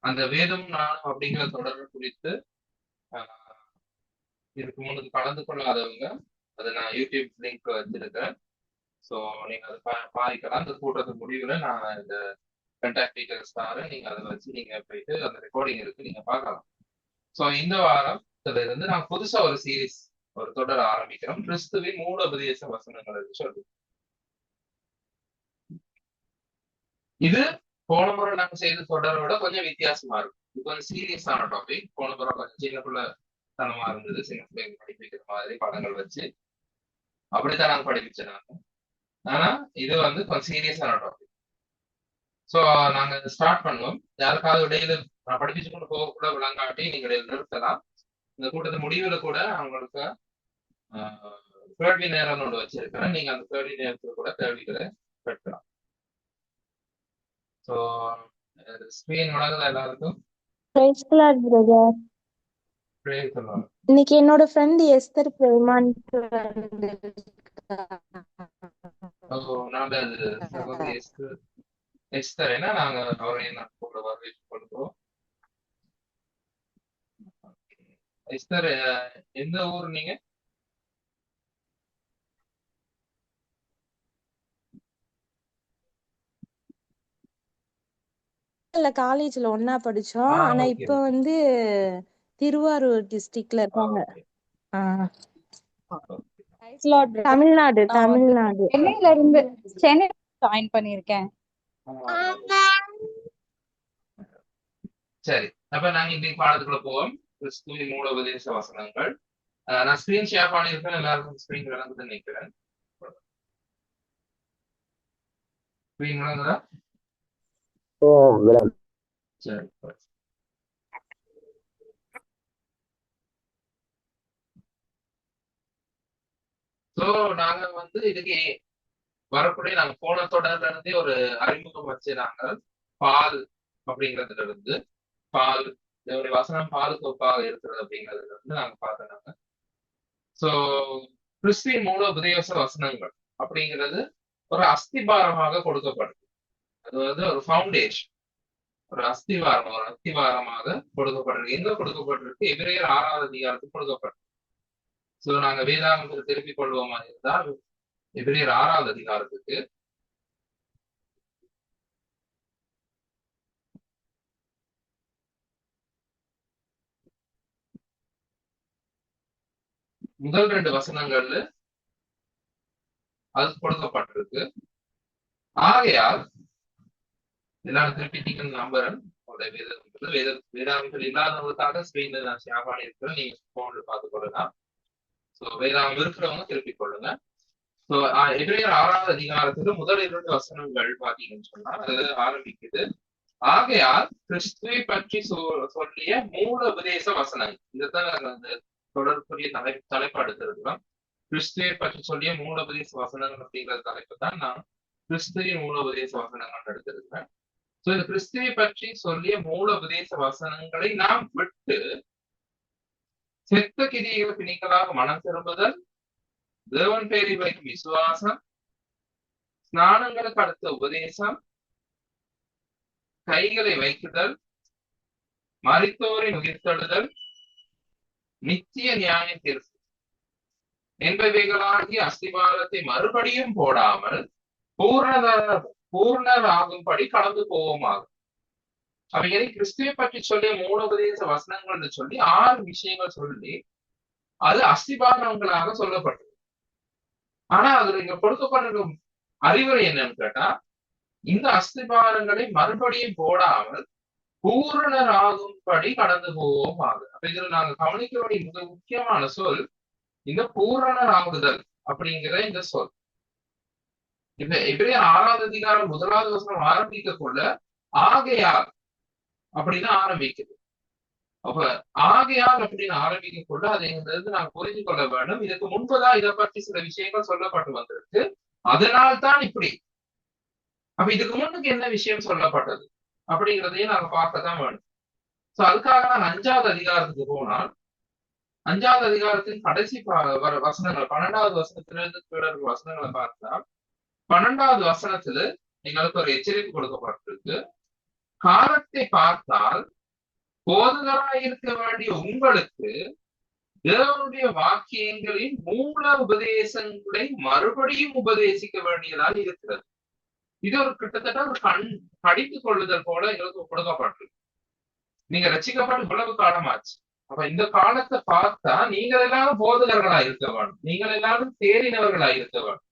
அந்த வேதம் நானும் அப்படிங்கிற தொடர் குறித்து இதுக்கு முன்னுக்கு கலந்து கொள்ளாதவங்க அதை நான் யூடியூப் லிங்க் வச்சிருக்கேன். ஸோ நீங்க அதை பாதிக்கலாம். அந்த கூட்டத்து முடிவுல நான் இந்த கண்டாக்ட் டீட்டெயில்ஸ் தரேன். நீங்க அதை வச்சு நீங்க போயிட்டு அந்த ரெக்கார்டிங் இருக்கு, நீங்க பார்க்கலாம். ஸோ இந்த வாரத்துல இருந்து நான் புதுசா ஒரு சீரீஸ், ஒரு தொடர் ஆரம்பிக்கிறோம். கிறிஸ்துவின் மூலோபதேச வசனங்கள் சொல்லி. இது போன முறை நாங்க செய்த தொடரோட கொஞ்சம் வித்தியாசமா இருக்கும். இது கொஞ்சம் சீரியஸான டாபிக். போன முறை கொஞ்சம் சின்ன பிள்ளை தனமா இருந்தது, சின்ன பிள்ளைங்க படிப்பிக்கிற மாதிரி படங்கள் வச்சு அப்படித்தான் நாங்க படிப்பிச்சோம் நாங்க. ஆனா இது வந்து கொஞ்சம் சீரியஸான டாபிக். ஸோ நாங்க ஸ்டார்ட் பண்ணுவோம். யாருக்காவது இடையில நான் படிப்பிச்சு கொண்டு போக கூட விளங்காட்டி நீங்க நிறுத்தலாம். இந்த கூட்டத்து முடிவுல கூட அவங்களுக்கு கேள்வி நேரம் ஒன்று வச்சிருக்கிறேன். நீங்க அந்த கேள்வி நேரத்துல கூட கேள்விகளை கேட்கலாம். ஸோ ஸ்கிரீன் வழங்குதா எல்லாருக்கும்? இன்னைக்கு என்னோட ஃப்ரெண்ட் எஸ்தர் பிரேமான் எஸ்தர் என்ன நாங்க அவரை கூட வரவேற்று கொள்கிறோம். எஸ்தர் எந்த ஊர் நீங்க? காலேஜ்ல ஒன்னா படிச்சோம். ஆனா இப்ப வந்து திருவாரூர் டிஸ்ட்ரிக்ட்ல இருக்காங்க. தமிழ்நாடு தமிழ்நாடு சென்னையில இருந்து சென்னை ஜாயின் பண்ணிருக்கேன். சரி, அப்ப நாங்க இன்னைக்கு பாடத்துக்குள்ள போவோம். கிறிஸ்துவின் மூலோபதேச வசனங்கள். நான் ஸ்கிரீன் ஷேர் பண்ணியிருக்கேன். எல்லாருக்கும் ஸ்கிரீன் விளங்குதுன்னு நினைக்கிறேன். ஸ்கிரீன் விளங்குதா? சரி, ஸோ நாங்க வந்து இதுக்கு வரக்கூடிய நாங்க போன தொடர்ல இருந்தே ஒரு அறிமுகம் வச்சு நாங்க பால் அப்படிங்கிறதுல இருந்து பால் வசனம் பாலுக்கு ஒப்பாக இருக்கிறது அப்படிங்கிறதுல இருந்து நாங்க பார்த்தோம். ஸோ கிறிஸ்துவின் மூலோபதேச வசனங்கள் அப்படிங்கிறது ஒரு அஸ்திபாரமாக கொடுக்கப்படுது. அது வந்து ஒரு ஃபவுண்டேஷன், ஒரு அஸ்திவாரமாக கொடுக்கப்பட்டிருக்கு. எங்க கொடுக்கப்பட்டிருக்கு? எபிரேயர் 6வது அதிகாரத்துக்கு கொடுக்கப்பட்டிருக்கு. ஸோ நாங்க வேதாகமத்தில் திருப்பிக் கொள்வோமா இருந்தால் எபிரேயர் 6வது அதிகாரத்துக்கு முதல் 2 வசனங்கள்ல அது கொடுக்கப்பட்டிருக்கு. ஆகையால் எல்லாரும் திருப்பிட்டீங்கன்னு நம்புறேன். வேதாகமத்தில் இல்லாதவங்களுக்காக ஸ்கிரீன்ல நான் ஷேர் பண்ணியிருக்கிறேன். நீங்க போன்ல பார்த்து கொள்ளலாம். ஸோ வேதாகம் இருக்கிறவங்க திருப்பிக் கொள்ளுங்க. ஸோ எபிரேயர் 6வது அதிகாரத்துல முதல் 2 வசனங்கள் பாத்தீங்கன்னு சொன்னா அது ஆரம்பிக்குது. ஆகையால் கிறிஸ்துவை பற்றி சொல்லிய மூல உபதேச வசனங்கள். இதைத்தான் அந்த தொடர்புடைய தலைப்படுத்திருக்கிறோம். கிறிஸ்துவை பற்றி சொல்லிய மூல உபதேச வசனங்கள் அப்படிங்கிற தலைப்பு தான் நான் கிறிஸ்துவின் மூல உபதேச வசனங்கள் எடுத்திருக்கிறேன். ஸோ இந்த கிறிஸ்துவை பற்றி சொல்லிய மூல உபதேச வசனங்களை நாம் விட்டு செத்த கிரியைகளுக்கு நீங்களாக மனம் திரும்புதல், தேவன் பேரை வைக்கும் விசுவாசம், ஸ்நானங்களுக்கு அடுத்த உபதேசம், கைகளை வைக்குதல், மரித்தோரை உயிர்த்தெழுதல், நித்திய நியாய தீர்ப்பு என்பவைகளாகிய அஸ்திபாரத்தை மறுபடியும் போடாமல் பூர்ணராகும்படி கடந்து போவோமாகும். அவைகளை கிறிஸ்துவை பற்றி சொல்லிய மூலோபதேச வசனங்கள் சொல்லி 6 விஷயங்கள் சொல்லி அது அஸ்திபாரங்களாக சொல்லப்பட்டது. ஆனா அதுல இங்க கொடுக்கப்பட்டிருக்கும் அறிவுரை என்னன்னு கேட்டா, இந்த அஸ்திபாரங்களை மறுபடியும் போடாமல் பூரணராகும்படி கடந்து போவோம் ஆகுது. அப்ப இதுல நாங்க கவனிக்க வேண்டிய மிக முக்கியமான சொல் இந்த பூரணராகுதல் அப்படிங்கிற இந்த சொல். இப்ப எபிரேயர் 6வது அதிகாரம் 1வது வசனம் ஆரம்பிக்கக்குள்ள ஆகையால் அப்படின்னு ஆரம்பிக்குது. அப்ப ஆகையால் அப்படின்னு ஆரம்பிக்கக்குள்ள அதுங்கிறது நாங்க புரிஞ்சு கொள்ள வேண்டும். இதுக்கு முன்பதான் இதை பற்றி சில விஷயங்கள் சொல்லப்பட்டு வந்திருக்கு. அதனால்தான் இப்படி. அப்ப இதுக்கு முன்னுக்கு என்ன விஷயம் சொல்லப்பட்டது அப்படிங்கிறதையும் நாங்க பார்க்கத்தான் வேணும். சோ அதுக்காக நான் 5வது அதிகாரத்துக்கு போனால் 5வது அதிகாரத்தின் கடைசி வசனங்கள் 12வது வசனத்திலிருந்து கீழே வசனங்களை பார்த்தால் 12வது வசனத்துல எங்களுக்கு ஒரு எச்சரிப்பு கொடுக்கப்பட்டிருக்கு. காலத்தை பார்த்தால் போதகராய் இருக்க வேண்டிய உங்களுக்கு தேவனுடைய வாக்கியங்களின் மூல உபதேசங்களை மறுபடியும் உபதேசிக்க வேண்டியதாக இருக்கிறது. இது ஒரு கிட்டத்தட்ட ஒரு படித்துக் கொள்ளுதல் போல எங்களுக்கு கொடுக்கப்பட்டிருக்கு. நீங்க ரசிக்கப்பட்டு இவ்வளவு காலமாச்சு. அப்ப இந்த காலத்தை பார்த்தா நீங்கள் எல்லாரும் போதகர்களா இருக்க வேண்டும், நீங்கள் எல்லாரும் தேறினவர்களா இருக்க வேண்டும்.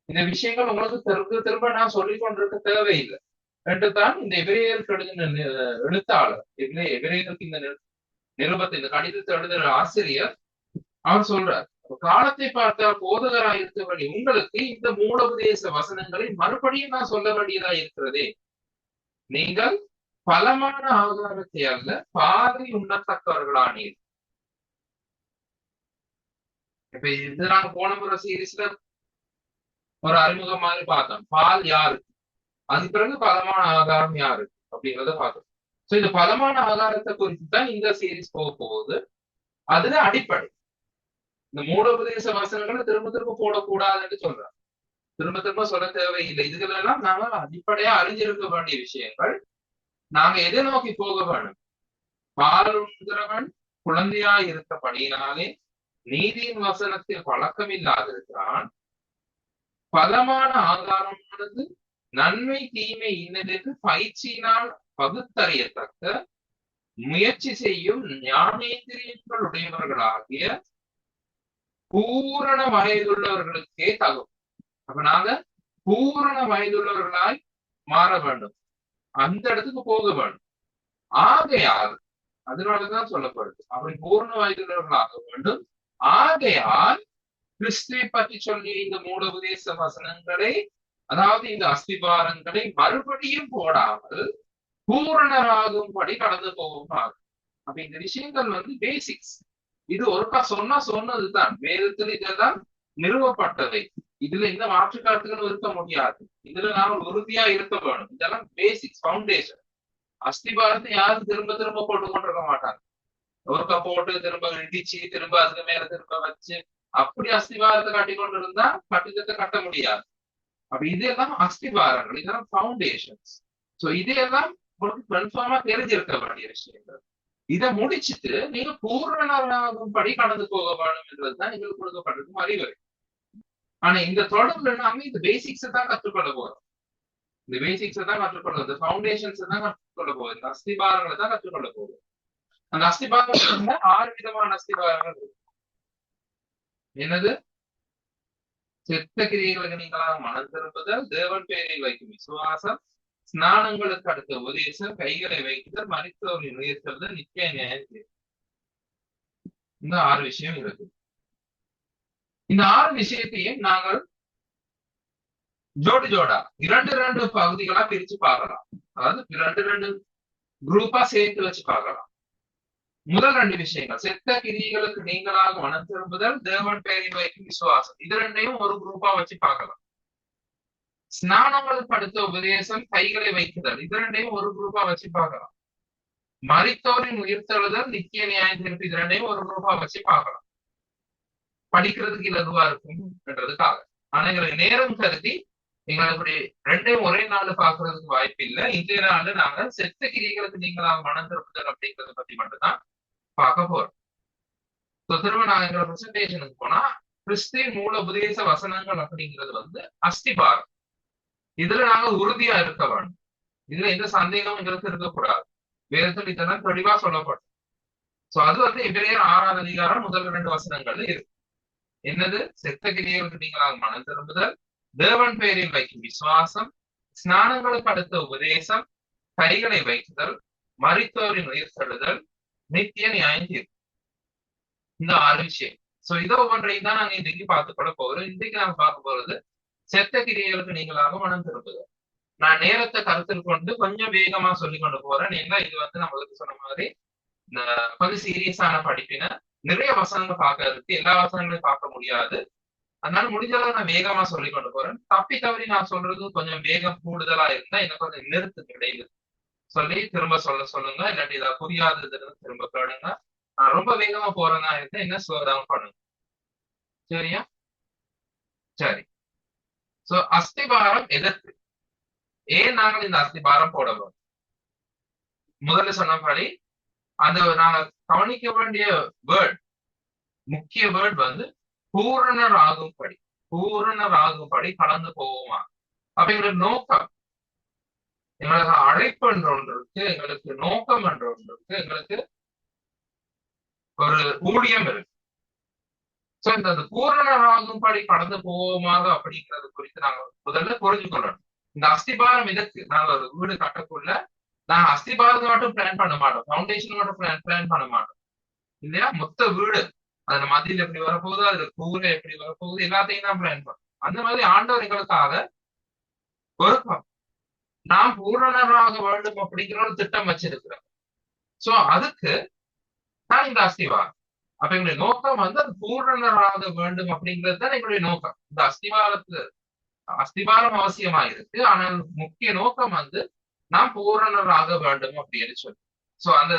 இந்த விஷயங்கள் உங்களுக்கு திரும்ப திரும்ப நான் சொல்லிக் கொண்டிருக்க தேவையில்லை என்றுதான் இந்த எபிரேயருக்கு எழுதின எழுத்தாளர், எபிரேயருக்கு இந்த நிருபத்தை, இந்த கடிதத்தை எழுதுகிற ஆசிரியர் அவர் சொல்றார், காலத்தை பார்த்தால் போதகராக இருக்க வேண்டிய உங்களுக்கு இந்த மூலோபதேச வசனங்களை மறுபடியும் நான் சொல்ல வேண்டியதா இருக்கிறதே. நீங்கள் பலமான ஆதாரத்தை அல்ல பாதி உண்ணத்தக்கவர்களானீர். இப்ப இது நாங்க போன முறை சீரீஸ்ல ஒரு அறிமுகம் மாதிரி பார்த்தோம். பால் யாருக்கு, அது பிறகு பலமான ஆதாரம் யாருக்கு அப்படிங்கிறத பார்த்தோம். சோ இந்த பலமான ஆதாரத்தை குறித்து தான் இந்த சீரீஸ் போக போகுது. அதுல அடிப்படை இந்த மூலோபதேச வசனங்களை திரும்ப திரும்ப போடக்கூடாதுன்னு சொல்றாங்க. திரும்ப திரும்ப சொல்ல தேவையில்லை. இதுகளெல்லாம் நாங்க அடிப்படையா அறிஞ்சிருக்க வேண்டிய விஷயங்கள். நாங்க எதை நோக்கி போக வேணும்? பால் உண்கிறவன் குழந்தையா இருக்கப்படியினாலே நீதியின் வசனத்தில் பழக்கம் இல்லாதிருக்கிறான். பலமான ஆதாரமானது நன்மை தீமை இன்னதென்று பயிற்சியினால் பகுத்தறியத்தக்க முயற்சி செய்யும் ஞானேந்திரியங்கள் உடையவர்களாகிய பூரண வயதுள்ளவர்களுக்கே தகும். அப்ப நாங்க பூரண வயதுள்ளவர்களாய் மாற வேண்டும், அந்த இடத்துக்கு போக வேண்டும். ஆகையால் அதனாலதான் சொல்லப்படுது அப்படி பூரண வயதுள்ளவர்களாக வேண்டும். ஆகையால் கிறிஸ்துவை பற்றி சொல்லி இந்த மூல உபதேச வசனங்களை, அதாவது இந்த அஸ்திபாரங்களை மறுபடியும் போடாமல் பூரணராகும்படி கடந்து போகுமாறு. அப்ப இந்த விஷயங்கள் பேசிக்ஸ். இது ஒருக்கா சொன்னதுதான். வேதத்தில் இதெல்லாம் நிறுவப்பட்டவை. இதுல இந்த மாற்று கருத்துக்கள் இருக்க முடியாது. இதுல நாம உறுதியா இருக்க வேணும். இதெல்லாம் பேசிக்ஸ், பவுண்டேஷன். அஸ்திபாரத்தை யாரும் திரும்ப திரும்ப போட்டு கொண்டிருக்க மாட்டாங்க. ஒருக்கா போட்டு திரும்ப இடிச்சு திரும்ப அதுக்கு மேல திரும்ப வச்சு அப்படி அஸ்திபாரத்தை கட்டி கொண்டு இருந்தா கட்டிடத்தை கட்ட முடியாது. அப்ப இதெல்லாம் அஸ்திபாரங்கள், இதெல்லாம் பவுண்டேஷன்ஸ். சோ இதெல்லாம் உங்களுக்கு கன்ஃபார்மா தெரிஞ்சிருக்க வேண்டிய விஷயங்கள். இதை முடிச்சுட்டு நீங்க பூரணராகும்படி கடந்து போக வேணும் என்றதுதான் எங்களுக்கு கொடுக்கப்பட்டிருக்கும் அறிவுரை. ஆனா இந்த தொடர்புல நாம இந்த பேசிக்ஸை தான் கற்றுக்கொள்ள போறோம். இந்த பேசிக்ஸை தான் கற்றுக்கொள்ள, இந்த பவுண்டேஷன்ஸை தான் கற்றுக்கொள்ள போகுது, இந்த அஸ்திபாரங்களை தான் கற்றுக்கொள்ள போகுது. அந்த அஸ்திபாரங்கள் 6 விதமான அஸ்திபாரங்கள் இருக்கு. என்னது? செத்த கிரியைகளுக்கு நீங்களாக மனம் திரும்புதல், தேவன் பேரில் வைக்கும் விசுவாசம், ஸ்நானங்களுக்கு அடுத்த உபதேசம், கைகளை வைக்குதல், மரித்தோரின் உயர்த்தல், நித்திய நியாயம். இந்த 6 விஷயம் இருக்கு. இந்த 6 விஷயத்தையும் நாங்கள் ஜோடா 2 பகுதிகளா பிரிச்சு பார்க்கலாம். அதாவது 2 குரூப்பா சேர்த்து வச்சு பார்க்கலாம். முதல் 2 விஷயங்கள், செத்த கிரியைகளுக்கு நீங்களாக மனம் திரும்புதல், தேவன் பெயரில் வைக்கும் விசுவாசம், இது 2ஐயும் ஒரு குரூப்பா வச்சு பார்க்கலாம். ஸ்நானங்களுக்கு அடுத்த உபதேசம், கைகளை வைக்குதல், இது 2ஐயும் ஒரு குரூப்பா வச்சு பார்க்கலாம். மரித்தோரின் உயிர்த்தெழுதல், நித்திய நியாயம் தீர்ப்பு, இது 2ஐயும் ஒரு குரூப்பா வச்சு பார்க்கலாம். படிக்கிறதுக்கு இலகுவா இருக்கும் என்றதுக்காக. ஆனா எங்களுக்கு நேரம் கருதி எங்களுக்கு இப்படி 2ஐயும் ஒரே நாள் பாக்குறதுக்கு வாய்ப்பு இல்லை. இன்றைய நாள் நாங்க செத்த கிரியைகளுக்கு நீங்களாக மனம் திரும்புதல் அப்படிங்கறத பத்தி மட்டும்தான் பார்க்க போறோம். திரும்ப நாங்க எங்களோட பிரசன்டேஷனுக்கு போனா கிறிஸ்துவின் மூல உபதேச வசனங்கள் அப்படிங்கிறது அஸ்திபாரம். இதுல நாங்க உறுதியா இருக்க வேண்டும். இதுல எந்த சந்தேகம் எங்களுக்கு இருக்கக்கூடாது. வேதத்தில் இதெல்லாம் தெளிவா சொல்லப்படும். சோ அது எபிரேயர் 6ஆம் அதிகாரம் முதல் 2 வசனங்கள்ல இருக்கு. என்னது? செத்த கிரியைகளுக்கு நீங்களாக மனம் திரும்புதல், தேவன் பெயரில் வைக்கும் விசுவாசம், ஸ்நானங்களுக்கு அடுத்த உபதேசம், கைகளை வைக்குதல், மரித்தோரின் உயிர்த்தெழுதல், நித்திய நியாயம் தீர்ப்பு. இந்த 6 விஷயம். சோ இதோ ஒன்றையும் தான் நாங்க இன்றைக்கு பார்த்துக்கொள்ள போகிறோம். இன்றைக்கு நாங்க பார்க்க போறது செத்த கிரியைகளுக்கு நீங்களாக மனம் திரும்புதல். நான் நேரத்தை கருத்தில் கொண்டு கொஞ்சம் வேகமா சொல்லி கொண்டு போறேன். ஏன்னா இது நம்மளுக்கு சொன்ன மாதிரி கொஞ்சம் சீரியஸான படிப்பின. நிறைய வசனங்கள் பார்க்கறதுக்கு எல்லா வசனங்களையும் பார்க்க முடியாது. அதனால முடிஞ்ச அளவு நான் வேகமா சொல்லி கொண்டு போறேன். தப்பி தவறி நான் சொல்றது கொஞ்சம் வேகம் கூடுதலா இருந்தா எனக்கு கொஞ்சம் நிறுத்துக்கு இடையில சொல்லி திரும்ப சொல்லுங்க. இல்லாட்டி இதை புரியாததுன்னு திரும்ப கேளுங்க. நான் ரொம்ப வேகமா போறதா இருந்தா என்ன ஸ்லோதான் பண்ணுங்க. சரியா? சரி. சோ அஸ்திபாரம் எதற்கு? ஏன் நாங்கள் இந்த அஸ்திபாரம் போட போறோம்? முதல்ல சொன்னபடி அந்த நாங்க கவனிக்க வேண்டிய வேர்ட், முக்கிய வேர்ட் வந்து பூரணர் ஆகும்படி, பூரணர் ஆகும்படி கடந்து போவோமா. அப்ப எங்களுக்கு நோக்கம், எங்களுக்கு அழைப்பு என்ற ஒன்று இருக்கு, எங்களுக்கு நோக்கம் என்ற ஒன்று இருக்கு, எங்களுக்கு ஒரு ஊழியம் இருக்கு. சோ இந்த பூரணராகும்படி கடந்து போவோமாக அப்படிங்கிறது குறித்து நாங்க முதல்ல புரிஞ்சு கொள்ளணும். இந்த அஸ்திபாரம் எதற்கு? நாங்க ஒரு வீடு கட்டக்குள்ள நாங்க அஸ்திபாரத்தை மட்டும் பிளான் பண்ண மாட்டோம், ஃபவுண்டேஷன் மட்டும் பிளான் பண்ண மாட்டோம் இல்லையா. மொத்த வீடு, அதுல மதியில் எப்படி வரப்போகுது, அதுல கூரை எப்படி வரப்போகுது, எல்லாத்தையும் தான் பிளான் பண்ணோம். அந்த மாதிரி ஆண்டவர் எங்களுக்காக ஒரு நாம் பூரணராக வேண்டும் அப்படிங்கிற ஒரு திட்டம் வச்சிருக்கிறோம். சோ அதுக்கு தான் இந்த அஸ்திவாரம். அப்ப எங்களுடைய நோக்கம் வந்து அது பூரணராக வேண்டும் அப்படிங்கிறது தான் எங்களுடைய நோக்கம். இந்த அஸ்திவாரம் அவசியமா இருக்கு, ஆனால் முக்கிய நோக்கம் வந்து நாம் பூரணராக வேண்டும் அப்படின்னு சொல்லி. சோ அந்த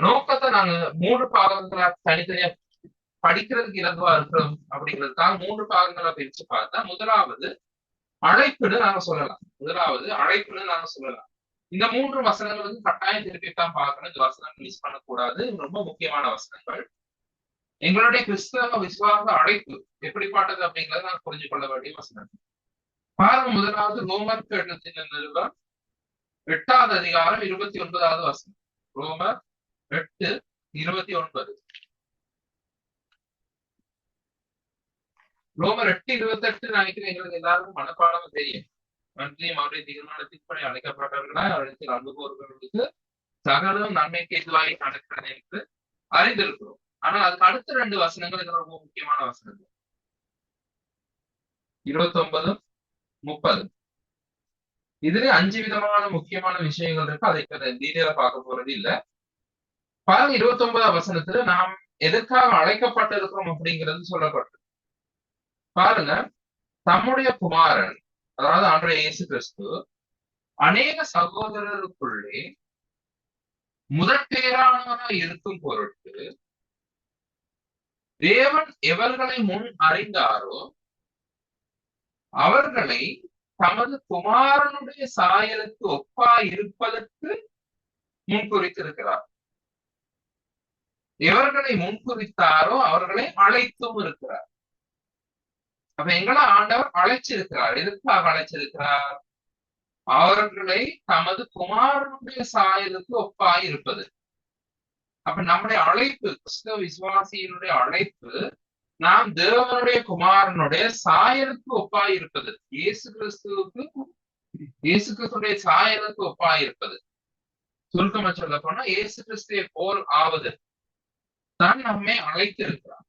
நோக்கத்தை நாங்க 3 பாகங்களா தனித்தனியா படிக்கிறதுக்கு இலகுவா இருக்கிறோம் அப்படிங்கிறதுக்காக 3 பாகங்களா பிரிச்சு பார்த்தா, முதலாவது அழைப்புன்னு நாங்க சொல்லலாம். இந்த 3 வசனங்களுக்கு கட்டாயம் திருப்பி தான் பார்க்கணும். இந்த வசனங்கள் மிஸ் பண்ணக்கூடாது, ரொம்ப முக்கியமான வசனங்கள். எங்களுடைய கிறிஸ்தவ விசுவாச அழைப்பு எப்படிப்பட்டது அப்படிங்கறத நாங்க புரிஞ்சு கொள்ள வேண்டிய வசனங்கள். பாருங்க, முதலாவது ரோமருக்கு எழுதின நிருபம் 8வது அதிகாரம் 29வது வசனம். ரோமர் 8:29. ரோமர் 8:28 நினைக்கிறேன் எங்களுக்கு எல்லாருக்கும் மனப்பாடம் தெரியும். நன்றியும் அவருடைய தீர்மானத்தின்படி அழைக்கப்பட்டவர்களா அழைத்து அனுபவர்களுக்கு சகலம் நன்மைக்கு எதுவாகி நடக்கிறது என்று அறிந்திருக்கிறோம். ஆனால் அதுக்கு அடுத்த 2 வசனங்கள் ரொம்ப முக்கியமான வசனங்கள், 29, 30. இதுல 5 விதமான முக்கியமான விஷயங்கள் இருக்கு. அதை டீட்டெயிலா பார்க்க போறது இல்ல. பாருங்க, 29வது வசனத்துல நாம் எதற்காக அழைக்கப்பட்டிருக்கிறோம் அப்படிங்கிறது சொல்லப்பட்டு. பாருங்க, தம்முடைய குமாரன், அதாவது ஆண்டவர் இயேசு கிறிஸ்து அநேக சகோதரருக்குள்ளே முதற்பேரானவராய் இருக்கும் பொருட்டு தேவன் எவர்களை முன் அறிந்தாரோ அவர்களை தமது குமாரனுடைய சாயலுக்கு ஒப்பாய் இருப்பதற்கு முன்குறித்திருக்கிறார். எவர்களை முன்குறித்தாரோ அவர்களை அழைத்தும் இருக்கிறார். அப்ப எங்களை ஆண்டவர் அழைச்சிருக்கிறார். எதற்காக அழைச்சிருக்கிறார்? அவர்களை தமது குமாரனுடைய சாயலுக்கு ஒப்பாய் இருப்பது. அப்ப நம்முடைய அழைப்பு, கிறிஸ்தவ விசுவாசியினுடைய அழைப்பு, நாம் தேவனுடைய குமாரனுடைய சாயலுக்கு ஒப்பாய் இருப்பது, இயேசு கிறிஸ்துடைய சாயலுக்கு ஒப்பாய் இருப்பது. சுருக்கமா சொல்ல போனா இயேசு கிறிஸ்துவை போல் ஆவது தான் நம்மை அழைத்திருக்கிறார்.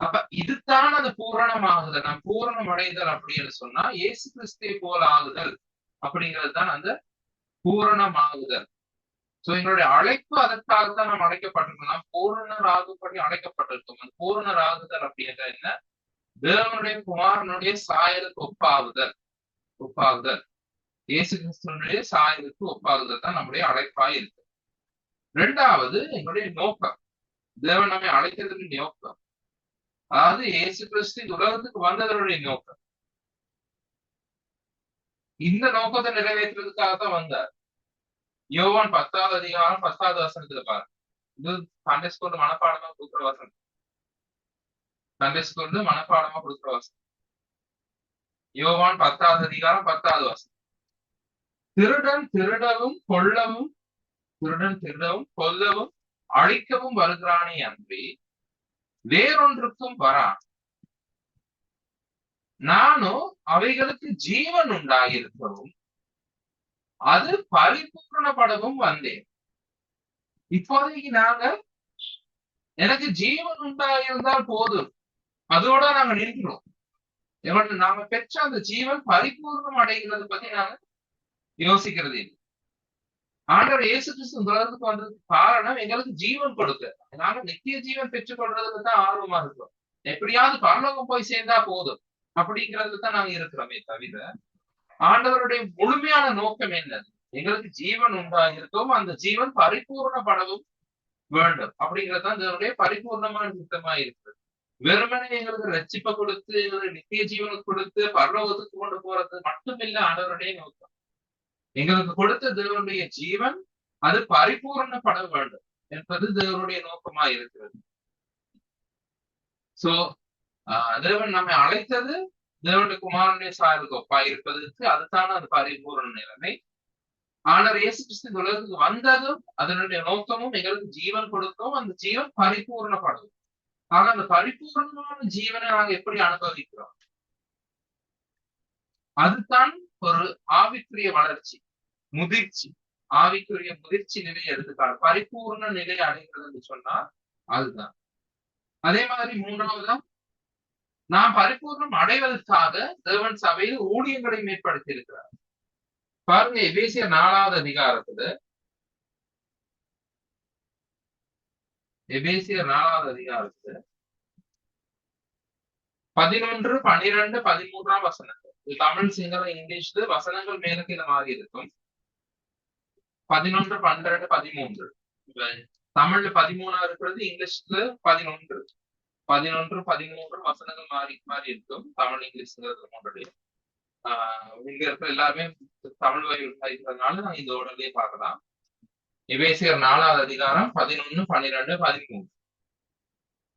அப்ப இதுதான் அது பூரணமாகுதல். நாம் பூரணம் அடைதல் அப்படின்னு சொன்னா இயேசு கிறிஸ்துவை போல் ஆகுதல் அப்படிங்கிறது தான் அந்த பூரணமாகுதல். சோ எங்களுடைய அழைப்பு அதற்காக தான் நாம் அழைக்கப்பட்டிருக்கோம். நாம் பூரணராகும்படி அழைக்கப்பட்டிருக்கோம். அந்த பூரணராகுதல் அப்படின்ற என்ன? தேவனுடைய குமாரனுடைய சாயலுக்கு ஒப்பாகுதல், இயேசு கிறிஸ்துவனுடைய சாயலுக்கு ஒப்பாகுதல் தான் நம்முடைய அழைப்பாய் இருக்கு. 2வது எங்களுடைய நோக்கம், தேவன் நம்மை அழைக்கிறதுக்கு நோக்கம், அதாவது இயேசு கிறிஸ்து உலகத்துக்கு வந்ததனுடைய நோக்கம். இந்த நோக்கத்தை நிறைவேற்றுறதுக்காக தான் வந்தார். யோவான் 10வது அதிகாரம் 10வது வசனத்துல பாருங்க. இது சண்டே ஸ்கூல்ல மனப்பாடமா கொடுக்குற வசனம். யோவான் 10வது அதிகாரம் 10வது வசனம். திருடன் திருடவும் கொல்லவும் அழிக்கவும் வருகிறானே அன்றி வேறொன்றுக்கும் வரான். நானும் அவைகளுக்கு ஜீவன் உண்டாயிருக்கவும் அது பரிபூர்ணப்படவும் வந்தேன். இப்போதைக்கு எனக்கு ஜீவன் உண்டாயிருந்தால் போதும், அதோட நாங்க நிற்கிறோம். நாங்க பெற்ற அந்த ஜீவன் பரிபூர்ணம் அடைகிறது பத்தி நாங்க யோசிக்கிறது இல்லை. ஆண்டவர் இயேசு கிறிஸ்து உலகத்துக்கு வந்ததுக்கு காரணம் எங்களுக்கு ஜீவன் கொடுக்க. நாங்க நித்திய ஜீவன் பெற்றுக் கொள்றதுக்கு தான் ஆர்வமா இருக்கிறோம். எப்படியாவது பரலோகம் போய் சேர்ந்தா போதும் அப்படிங்கிறது தான் நாங்க இருக்கிறோமே தவிர, ஆண்டவருடைய முழுமையான நோக்கம் என்னது? எங்களுக்கு ஜீவன் உண்டாயிருக்கும், அந்த ஜீவன் பரிபூர்ணப்படவும் வேண்டும் அப்படிங்கிறது தான் இதனுடைய பரிபூர்ணமான திட்டமா இருக்குது. வெறுமனே எங்களுக்கு ரட்சிப்பை கொடுத்து எங்களுக்கு நித்திய ஜீவனுக்கு கொடுத்து பரலோகத்துக்கு கொண்டு போறது மட்டுமில்ல ஆண்டவருடைய நோக்கம். எங்களுக்கு கொடுத்த தேவனுடைய ஜீவன் அது பரிபூரணப்பட வேண்டும் என்பது தேவனுடைய நோக்கமா இருக்கிறது. சோ தேவன் நம்மை அழைத்தது தேவனுடைய குமாரனுடைய சாயலுக்கு ஒப்பா இருப்பதற்கு, அதுதானே அது பரிபூரண நிலைமை. ஆண்டவர் இயேசு கிறிஸ்து உலகத்துக்கு வந்ததும் அதனுடைய நோக்கமும் எங்களுக்கு ஜீவன் கொடுக்கவும் அந்த ஜீவன் பரிபூர்ணப்படும். ஆக அந்த பரிபூர்ணமான ஜீவனை நாங்க எப்படி அனுபவிக்கிறோம்? அதுதான் ஒரு ஆவிக்குரிய வளர்ச்சி, முதிர்ச்சி, ஆவிக்குரிய முதிர்ச்சி நிலையை எடுத்துக்காட்டு. பரிபூர்ண நிலையை அடைகிறது என்று சொன்னால் அதுதான். அதே மாதிரி மூன்றாவதா, நாம் பரிபூர்ணம் அடைவதற்காக தேவன் சபையில் ஊழியங்களை மேற்படுத்தி இருக்கிறார். பாருங்க, எபேசியர் 4வது அதிகாரத்துல, எபேசியர் 4வது அதிகாரத்துல 11, 12, 13 வசனங்கள். தமிழ், சிங்கள, இங்கிலீஷ்ல வசனங்கள் மேலுக்கு இந்த மாதிரி இருக்கும். 11, 12, 13. தமிழ்ல 13 இருக்கிறது, இங்கிலீஷ்ல 11, 13 வசனங்கள் மாறி மாறி இருக்கும். தமிழ், இங்கிலீஷ்ங்கிறது மூன்றுடைய இங்க இருக்கிற எல்லாருமே தமிழ் வகைகிறதுனால நான் இந்த உடனே பார்க்கலாம். எபேசியர் 4வது அதிகாரம் 11, 12, 13.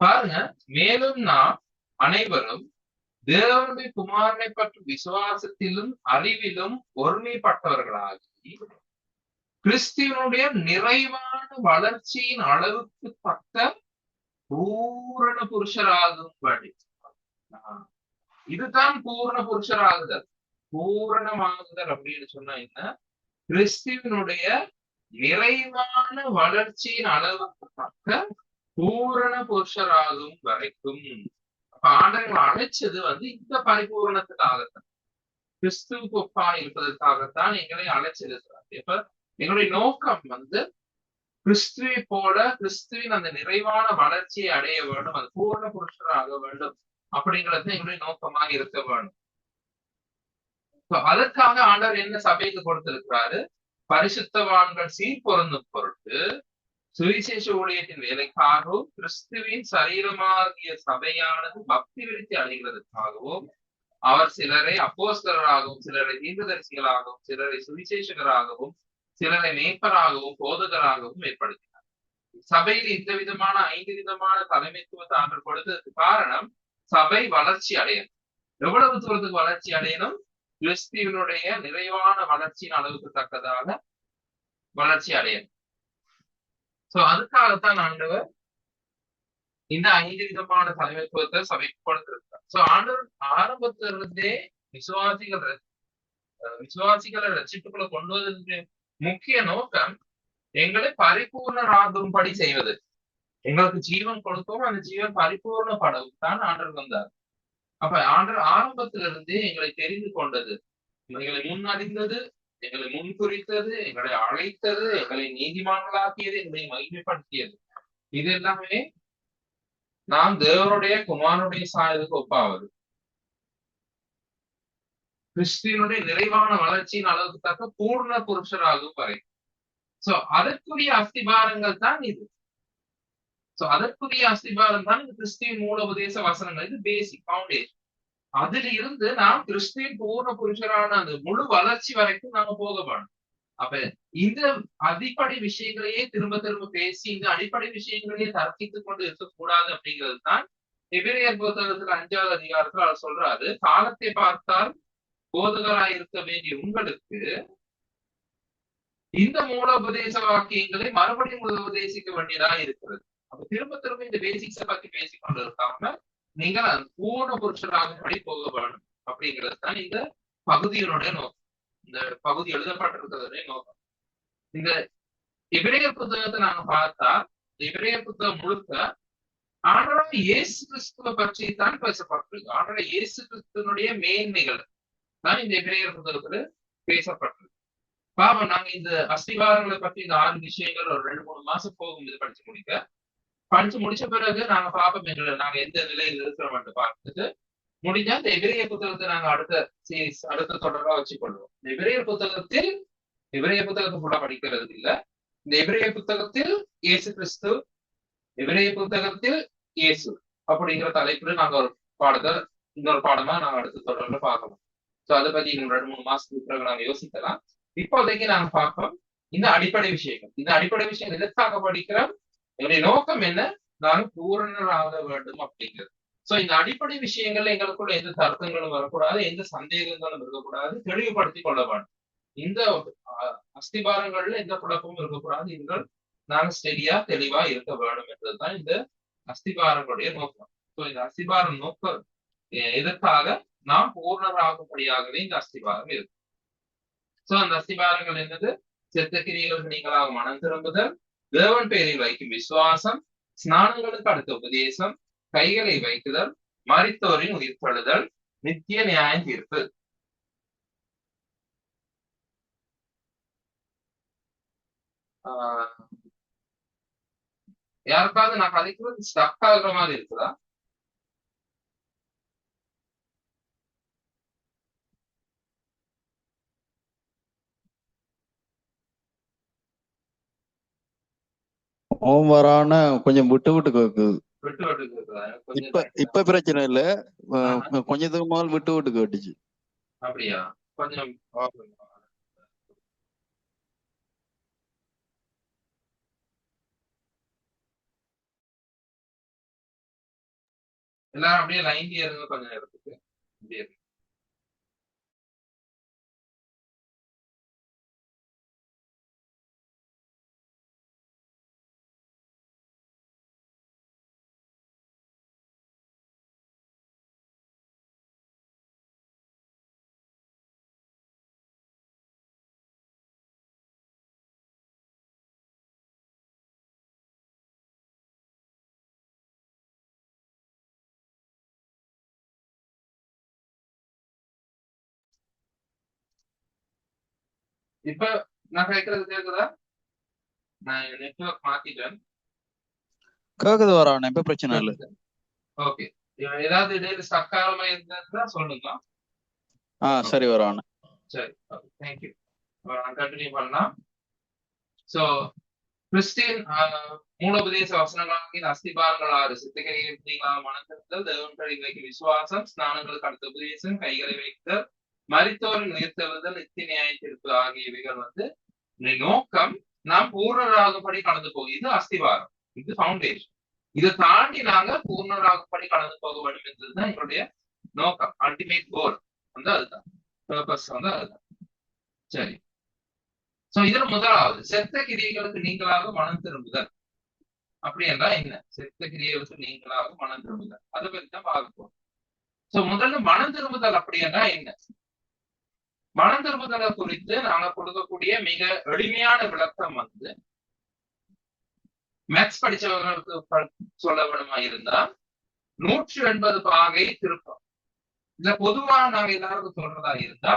பாருங்க, மேலும் நாம் அனைவரும் தேவனுடைய குமாரனை பற்றி விசுவாசத்திலும் அறிவிலும் ஒருமைப்பட்டவர்களாகி கிறிஸ்துவனுடைய நிறைவான வளர்ச்சியின் அளவுக்கு தக்க பூரண புருஷராகும்படி. இதுதான் பூரண புருஷராகுதல். பூரணமாகுதல் அப்படின்னு சொன்னா என்ன? கிறிஸ்துவனுடைய நிறைவான வளர்ச்சியின் அளவுக்கு தக்க பூரண புருஷராகும் வரைக்கும். அப்ப ஆண்டவர்கள் அழைச்சது இந்த பரிபூரணத்துக்காகத்தான், கிறிஸ்துவுக்கு ஒப்பா இருப்பதற்காகத்தான் எங்களை அழைச்சிருக்கிறார். இப்ப எங்களுடைய நோக்கம் கிறிஸ்துவை போல கிறிஸ்துவின் அந்த நிறைவான வளர்ச்சியை அடைய வேண்டும், அது பூரண புருஷராக வேண்டும் அப்படிங்கிறது எங்களுடைய நோக்கமாக இருக்க வேண்டும். அதற்காக ஆண்டவர் என்ன சபைக்கு கொடுத்திருக்கிறாரு? பரிசுத்தவான்கள் சீர்பொருந்தும் பொருட்டு சுவிசேஷ ஊழியத்தின் வேலைக்காகவும் கிறிஸ்துவின் சரீரமாகிய சபையானது பக்தி விருத்தி அடைகிறதுக்காகவும் அவர் சிலரை அப்போஸ்தலராகவும் சிலரை தீர்க்கதரிசிகளாகவும் சிலரை சுவிசேஷகராகவும் சிலரை மேய்ப்பராகவும் போதகராகவும் ஏற்படுத்தினார். சபையில் இந்த விதமான 5 விதமான தலைமைத்துவத்தை ஆண்டவர் கொடுத்ததுக்கு காரணம் சபை வளர்ச்சி அடையணும். எவ்வளவு தூரத்துக்கு வளர்ச்சி அடையணும்? கிறிஸ்துவனுடைய நிறைவான வளர்ச்சியின் அளவுக்கு தக்கதாக வளர்ச்சி அடையணும். சோ அதுக்காகத்தான் ஆண்டவர் இந்த 5 விதமான தலைமைத்துவத்தை சபைக்கு கொடுத்திருக்கார். சோ ஆண்டவர் ஆரம்பத்திலிருந்தே விசுவாசிகளை ரட்சிப்புக்குள்ள கொண்டு வந்ததுக்கு முக்கிய நோக்கம் எங்களை பரிபூர்ணராகும்படி செய்வது. எங்களுக்கு ஜீவன் கொடுத்தோம், அந்த ஜீவன் பரிபூர்ணப்படவும் தான் ஆண்டவர் வந்தார். அப்ப ஆண்டவர் ஆரம்பத்திலிருந்தே எங்களை தெரிந்து கொண்டது, எங்களை முன்னறிந்தது, எங்களை முன்குறித்தது, எங்களை அழைத்தது, எங்களை நீதிமான்களாக்கியது, எங்களை மகிமைப்படுத்தியது. இது எல்லாமே நாம் தேவனுடைய குமாரனுடைய சாயலுக்கு ஒப்பாவது, கிறிஸ்துவனுடைய நிறைவான வளர்ச்சியின் அளவுக்கு தக்க பூர்ண புருஷராகும் வரை. சோ அதற்குரிய அஸ்திபாரங்கள் தான் இது. சோ அதற்குரிய அஸ்திபாரம் தான் இந்த கிறிஸ்துவின் மூல உபதேச வசனங்கள். இது பேசிக் பவுண்டேஷன். அதுல இருந்து நாம் கிறிஸ்துவின் பூர்ண புருஷரான அந்த முழு வளர்ச்சி வரைக்கும் நாம போக வேணும். அப்ப இந்த அடிப்படை விஷயங்களையே திரும்ப திரும்ப பேசி இந்த அடிப்படை விஷயங்களையே தர்க்கித்துக் கொண்டு இருக்கக்கூடாது அப்படிங்கிறது தான் எபிரேயர் புத்தகத்துல 5வது அதிகாரத்துல அவர் சொல்றாரு. காலத்தை பார்த்தால் போதகராயிருக்க வேண்டிய உங்களுக்கு இந்த மூல உபதேச வாக்கியங்களை மறுபடியும் உபதேசிக்க வேண்டியதா இருக்கிறது. அப்ப திரும்ப திரும்ப இந்த பேசிக்ஸை பத்தி பேசிக்கொண்டு இருக்காம நீங்கள் பூர்ண புருஷராகும்படி போக வேணும் அப்படிங்கிறது தான் இந்த பகுதியினுடைய நோக்கம், இந்த பகுதி எழுதப்பட்டிருக்கிறதுடைய நோக்கம். இந்த எபிரேயர் புத்தகத்தை நாங்க பார்த்தா எபிரேயர் புத்தகம் முழுக்க ஆண்டவராகிய இயேசு கிறிஸ்துவை பற்றி தான் பேசப்பட்டிருக்கு. ஆண்டவராகிய இயேசு கிறிஸ்துவனுடைய மேன்மைகள் தான் இந்த எபிரேயர் புத்தகத்துல பேசப்பட்டிருக்கு. பாவம் நாங்க இந்த அஸ்திவாரங்களை பற்றி இந்த 6 விஷயங்கள் ஒரு 2-3 மாசம் போகும் இது படிச்சு முடிச்ச பிறகு நாங்க பார்ப்போம் எங்களை நாங்க எந்த நிலையில் இருக்கிறோம் பார்த்துட்டு முடிஞ்சா இந்த எபிரேயர் புத்தகத்தை நாங்க அடுத்த தொடர்பா வச்சுக்கொள்வோம். இந்த எபிரேயர் புத்தகத்தை கூட படிக்கிறது இல்ல. இந்த எபிரேயர் புத்தகத்தில் இயேசு கிறிஸ்து, எபிரேயர் புத்தகத்தில் இயேசு அப்படிங்கிற தலைப்புல நாங்க ஒரு பாடத்தை இன்னொரு பாடமா நாங்க அடுத்த தொடர்புல பார்க்கலாம். சோ அதை பத்தி இன்னும் 2-3 மாசத்துக்கு பிறகு நாங்க யோசிக்கலாம். இப்போதைக்கு நாங்க பார்ப்போம் இந்த அடிப்படை விஷயங்கள். இந்த அடிப்படை விஷயங்கள் எதற்காக படிக்கிறோம்? என்னுடைய நோக்கம் என்ன? நான் பூரணராக வேண்டும் அப்படிங்கிறது. சோ இந்த அடிப்படை விஷயங்கள்ல எங்களுக்குள்ள எந்த தர்க்கங்களும் வரக்கூடாது, எந்த சந்தேகங்களும் இருக்கக்கூடாது, தெளிவுபடுத்திக் கொள்ள வேண்டும். இந்த அஸ்திபாரங்கள்ல எந்த குழப்பமும் இருக்கக்கூடாது. இதுகள் நாங்க சரியா தெளிவா இருக்க வேண்டும் என்றதுதான் இந்த அஸ்திபாரங்களுடைய நோக்கம். சோ இந்த அஸ்திபாரம் நோக்கம் எதற்காக? நாம் பூர்ணராகும்படியாகவே இந்த அஸ்திபாரம் இருக்கு. சோ அந்த அஸ்திபாரங்கள் என்னது? செத்த கிரியைகளுக்கு நீங்களாக மனம் திரும்புதல், தேவன் பேரில் வைக்கும் விசுவாசம், ஸ்நானங்களுக்கு அடுத்த உபதேசம், கைகளை வைக்குதல், மரித்தோரின் உயிர்த்தெழுதல், நித்திய நியாயம் தீர்ப்பு. யாருக்காவது நான் கதைக்கிறது ஸ்டக் ஆகுற மாதிரி இருக்குதா? ஓம் வரான கொஞ்சம் விட்டு விட்டு கேக்குது. விட்டு விட்டு இருக்குதா? இப்ப பிரச்சனை இல்ல, கொஞ்சத்துக்கு முதல் விட்டு விட்டு கேட்டுச்சு. அப்படியா? கொஞ்சம் எல்லாரும் அப்படியே லைன்லயே இருங்க கொஞ்ச நேரத்துக்கு. அப்படியே இப்ப நான் கேட்கறது கேக்குதா? நான் நெட்வொர்க் மாத்திட்டேன். கேக்குது வரான, இப்ப பிரச்சனை இல்ல. ஓகே, ஏதாவது இடையில ஸ்டக் ஆகாம இருந்தா சொல்லுங்க. சரி வரான. சரி, தேங்க்யூ. கண்டினியூ பண்ணலாம். சோ கிறிஸ்டின் மூலோபதேச வசனங்களாகிய அஸ்திபாரங்கள் 6: சித்தகிரிகளாக மனம் திரும்புதல், தேவன் பேரில் வைக்கும் விசுவாசம், ஸ்நானங்களுக்கு அடுத்த உபதேசம், கைகளை வைத்தல், மரித்தோரின் உயிர்த்தெழுதல், நித்திய நியாய தீர்ப்பு ஆகியவைகள் நோக்கம் நாம் பூர்ணராகும்படி கடந்து போகும். இது அஸ்திவாரம், இது பவுண்டேஷன். இதை தாண்டி நாங்க பூர்ணராகும்படி கடந்து போக வேண்டும் என்றதுதான் எங்களுடைய நோக்கம். அல்டிமேட் கோல் வந்து அதுதான், பர்பஸ் வந்து அதுதான். சரி, சோ இதுல முதலாவது செத்த கிரியைகளுக்கு நீங்களாக மனம் திரும்புதல். அப்படி என்றால் என்ன? செத்த கிரியைகளுக்கு நீங்களாக மனம் திரும்புதல், அதை பற்றி தான் பார்ப்போம். சோ முதல்ல மனம் திரும்புதல் அப்படி என்றால் என்ன? மனம் திரும்புதலை குறித்து நாங்க கொடுக்கக்கூடிய மிக எளிமையான விளக்கம் வந்து, மேத்ஸ் படிச்சவர்களுக்கு சொல்ல வேணுமா இருந்தா 180 பாகை திருப்பம். இல்ல பொதுவா நாங்க எல்லாருக்கும் சொல்றதா இருந்தா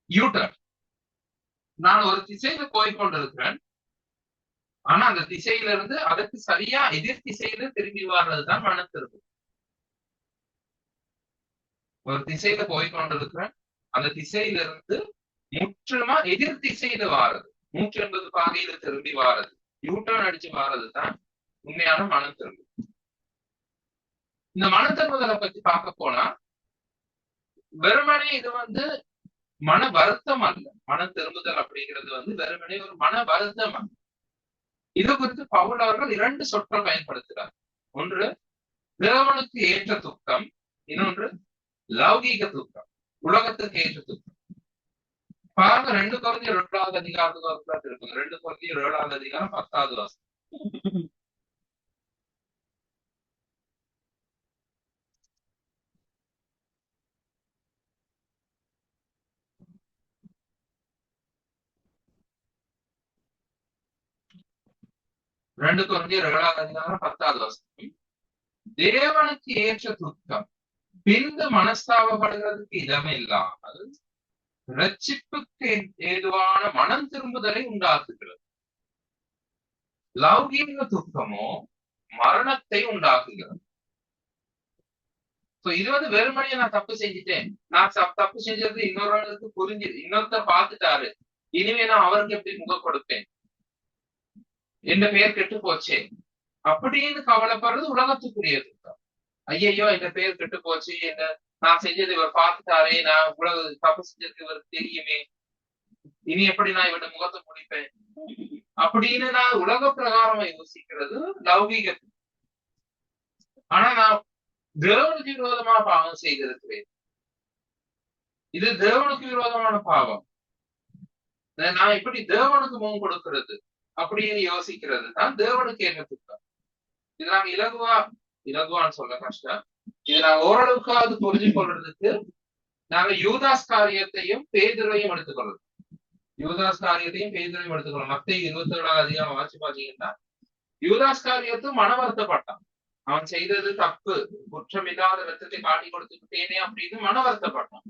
யூட்டர்ன். நான் ஒரு திசையில போய்கொண்டிருக்கிறேன், ஆனா அந்த திசையில இருந்து அதற்கு சரியா எதிர் திசையில திரும்பி வர்றதுதான் மனம் திரும்புதல். ஒரு திசையில போய்கொண்டிருக்கிறேன், அந்த திசையில இருந்து முற்றிலுமா எதிர் திசையில வாரது, 180 பாகையில திரும்பி வாரது, யூட்டர்ன் அடிச்சு வாரதுதான் உண்மையான மனம் திரும்புதல். இந்த மனம் திரும்புதலை பத்தி பார்க்க போனா வெறுமனே இது வந்து மன வருத்தம் அல்ல. மனம் திரும்புதல் அப்படிங்கிறது வந்து வெறுமனே ஒரு மன வருத்தம் அல்ல. இது குறித்து பவுல் அவர்கள் 2 சொற்கள் பயன்படுத்துகிறார். ஒன்று தேவனுக்கு ஏற்ற துக்கம், இன்னொன்று லௌகீக துக்கம், உலகத்துக்கு ஏற்ற துக்கம். பாருங்க, 2 Corinthians 2வது அதிகாரத்துக்கு இருக்கும். 2 Corinthians 7வது அதிகாரம் 10வது வசனம். 2 Corinthians 7வது அதிகாரம் 10வது வசனம். தேவனுக்கு ஏற்ற துக்கம் பின்பு மனஸ்தாபப்படுகிறதுக்கு இடமே இல்லாமல் ரட்சிப்புக்கு ஏதுவான மனம் திரும்புதலை உண்டாக்குகிறது. லௌகீக துக்கமோ மரணத்தை உண்டாக்குகிறது. இது வந்து வெறுமனையை நான் தப்பு செஞ்சுட்டேன், நான் தப்பு செஞ்சது இன்னொருவருக்கு புரிஞ்சு இன்னொருத்தர் பார்த்துட்டாரு, இனிமே நான் அவருக்கு எப்படி முகம் கொடுப்பேன், என் பெயர் கெட்டு போச்சே அப்படின்னு கவலைப்படுறது உலகத்துக்குரிய துக்கம். ஐயையோ என் பெயர் கெட்டு போச்சு, என்ன நான் செஞ்சது இவர் பார்த்துட்டாரே, நான் இவ்வளவு தப்பு செஞ்சது இவருக்கு தெரியுமே, இனி எப்படி நான் இவட முகத்தை முடிப்பேன் அப்படின்னு நான் உலக பிரகாரமா யோசிக்கிறது லௌகீக. ஆனா நான் தேவனுக்கு விரோதமா பாவம் செய்திருக்கிறேன், இது தேவனுக்கு விரோதமான பாவம், நான் இப்படி தேவனுக்கு முகம் கொடுக்கிறது அப்படின்னு யோசிக்கிறது தான் தேவனுக்கு ஏற்ற துக்கம். இது நாங்க இலகுவான்னு சொல்ல கஷ்டம். இது நாங்க ஓரளவுக்காவது புரிஞ்சு கொள்றதுக்கு நாங்க யூதாஸ் காரியத்தையும் பேதுருவையும் எடுத்துக்கொள்றோம். யூதாஸ் காரியத்தையும் பேதுருவையும் எடுத்துக்கொள்ளும். மத்தேயு 27 அதிகாரம் வாசி பாத்தீங்கன்னா யூதாஸ் காரியத்தும் மன வருத்தப்பட்டான். அவன் செய்தது தப்பு, குற்றம் இல்லாத ரத்தத்தை காட்டி கொடுத்துட்டேனே அப்படின்னு மன வருத்தப்பட்டான்.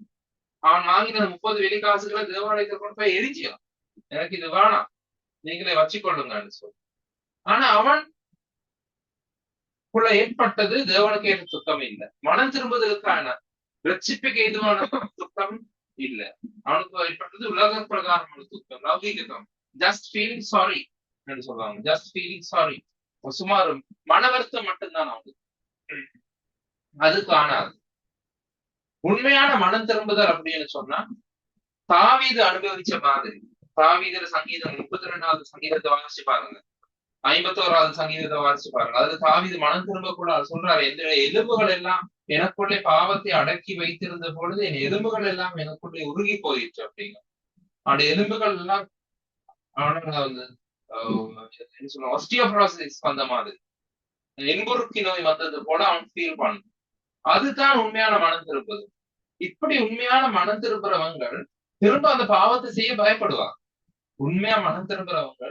அவன் வாங்கின 30 வெளிக்காசுகளை தேவாலயத்தை கொண்டு போய் எரிஞ்சியான். எனக்கு இது வேணாம், நீங்களே வச்சுக்கொள்ளுங்கன்னு சொல்லி. ஆனா அவன் ஏற்பட்டது தேவனுக்கு ஏற்ற துக்கம் இல்லை, மனம் திரும்புவதற்கான ரட்சிப்புக்கு ஏதுவான துக்கம் இல்லை. அவனுக்கு ஏற்பட்டது உலக பிரகாரமான துக்கம், லௌகீகம். ஜஸ்ட் ஃபீலிங் சாரி என்று சொல்லுவாங்க. ஜஸ்ட் ஃபீலிங் சாரி, சுமார் மன வருத்தம் மட்டும்தான் அவனுக்கு. அது காணாது. உண்மையான மனம் திரும்புதல் அப்படின்னு சொன்னா தாவீது அனுபவிச்ச மாதிரி. தாவீதுல சங்கீதம் 32வது சங்கீதத்தை வாசிச்சு பாருங்க, 51வது சங்கீதத்தை வாசிச்சு பாருங்க. அதுல தாவீது மனம் திரும்ப கூட சொல்றாரு, எந்த எலும்புகள் எல்லாம் எனக்குள்ளே பாவத்தை அடக்கி வைத்திருந்த பொழுது என் எலும்புகள் எல்லாம் எனக்குள்ளே உருகி போயிடுச்சு அப்படிங்க. அந்த எலும்புகள் எல்லாம் வந்து என்ன சொல்லுவாங்க, ஆஸ்டியோபரோசிஸ் வந்த மாதிரி, எண்புருக்கி நோய் வந்தது போல அவன் ஃபீல் பண்ண. அதுதான் உண்மையான மனம் திரும்புது. இப்படி உண்மையான மனம் திரும்புறவங்க திரும்ப அந்த பாவத்தை செய்ய பயப்படுவாங்க. உண்மையா மனம் திரும்புறவங்க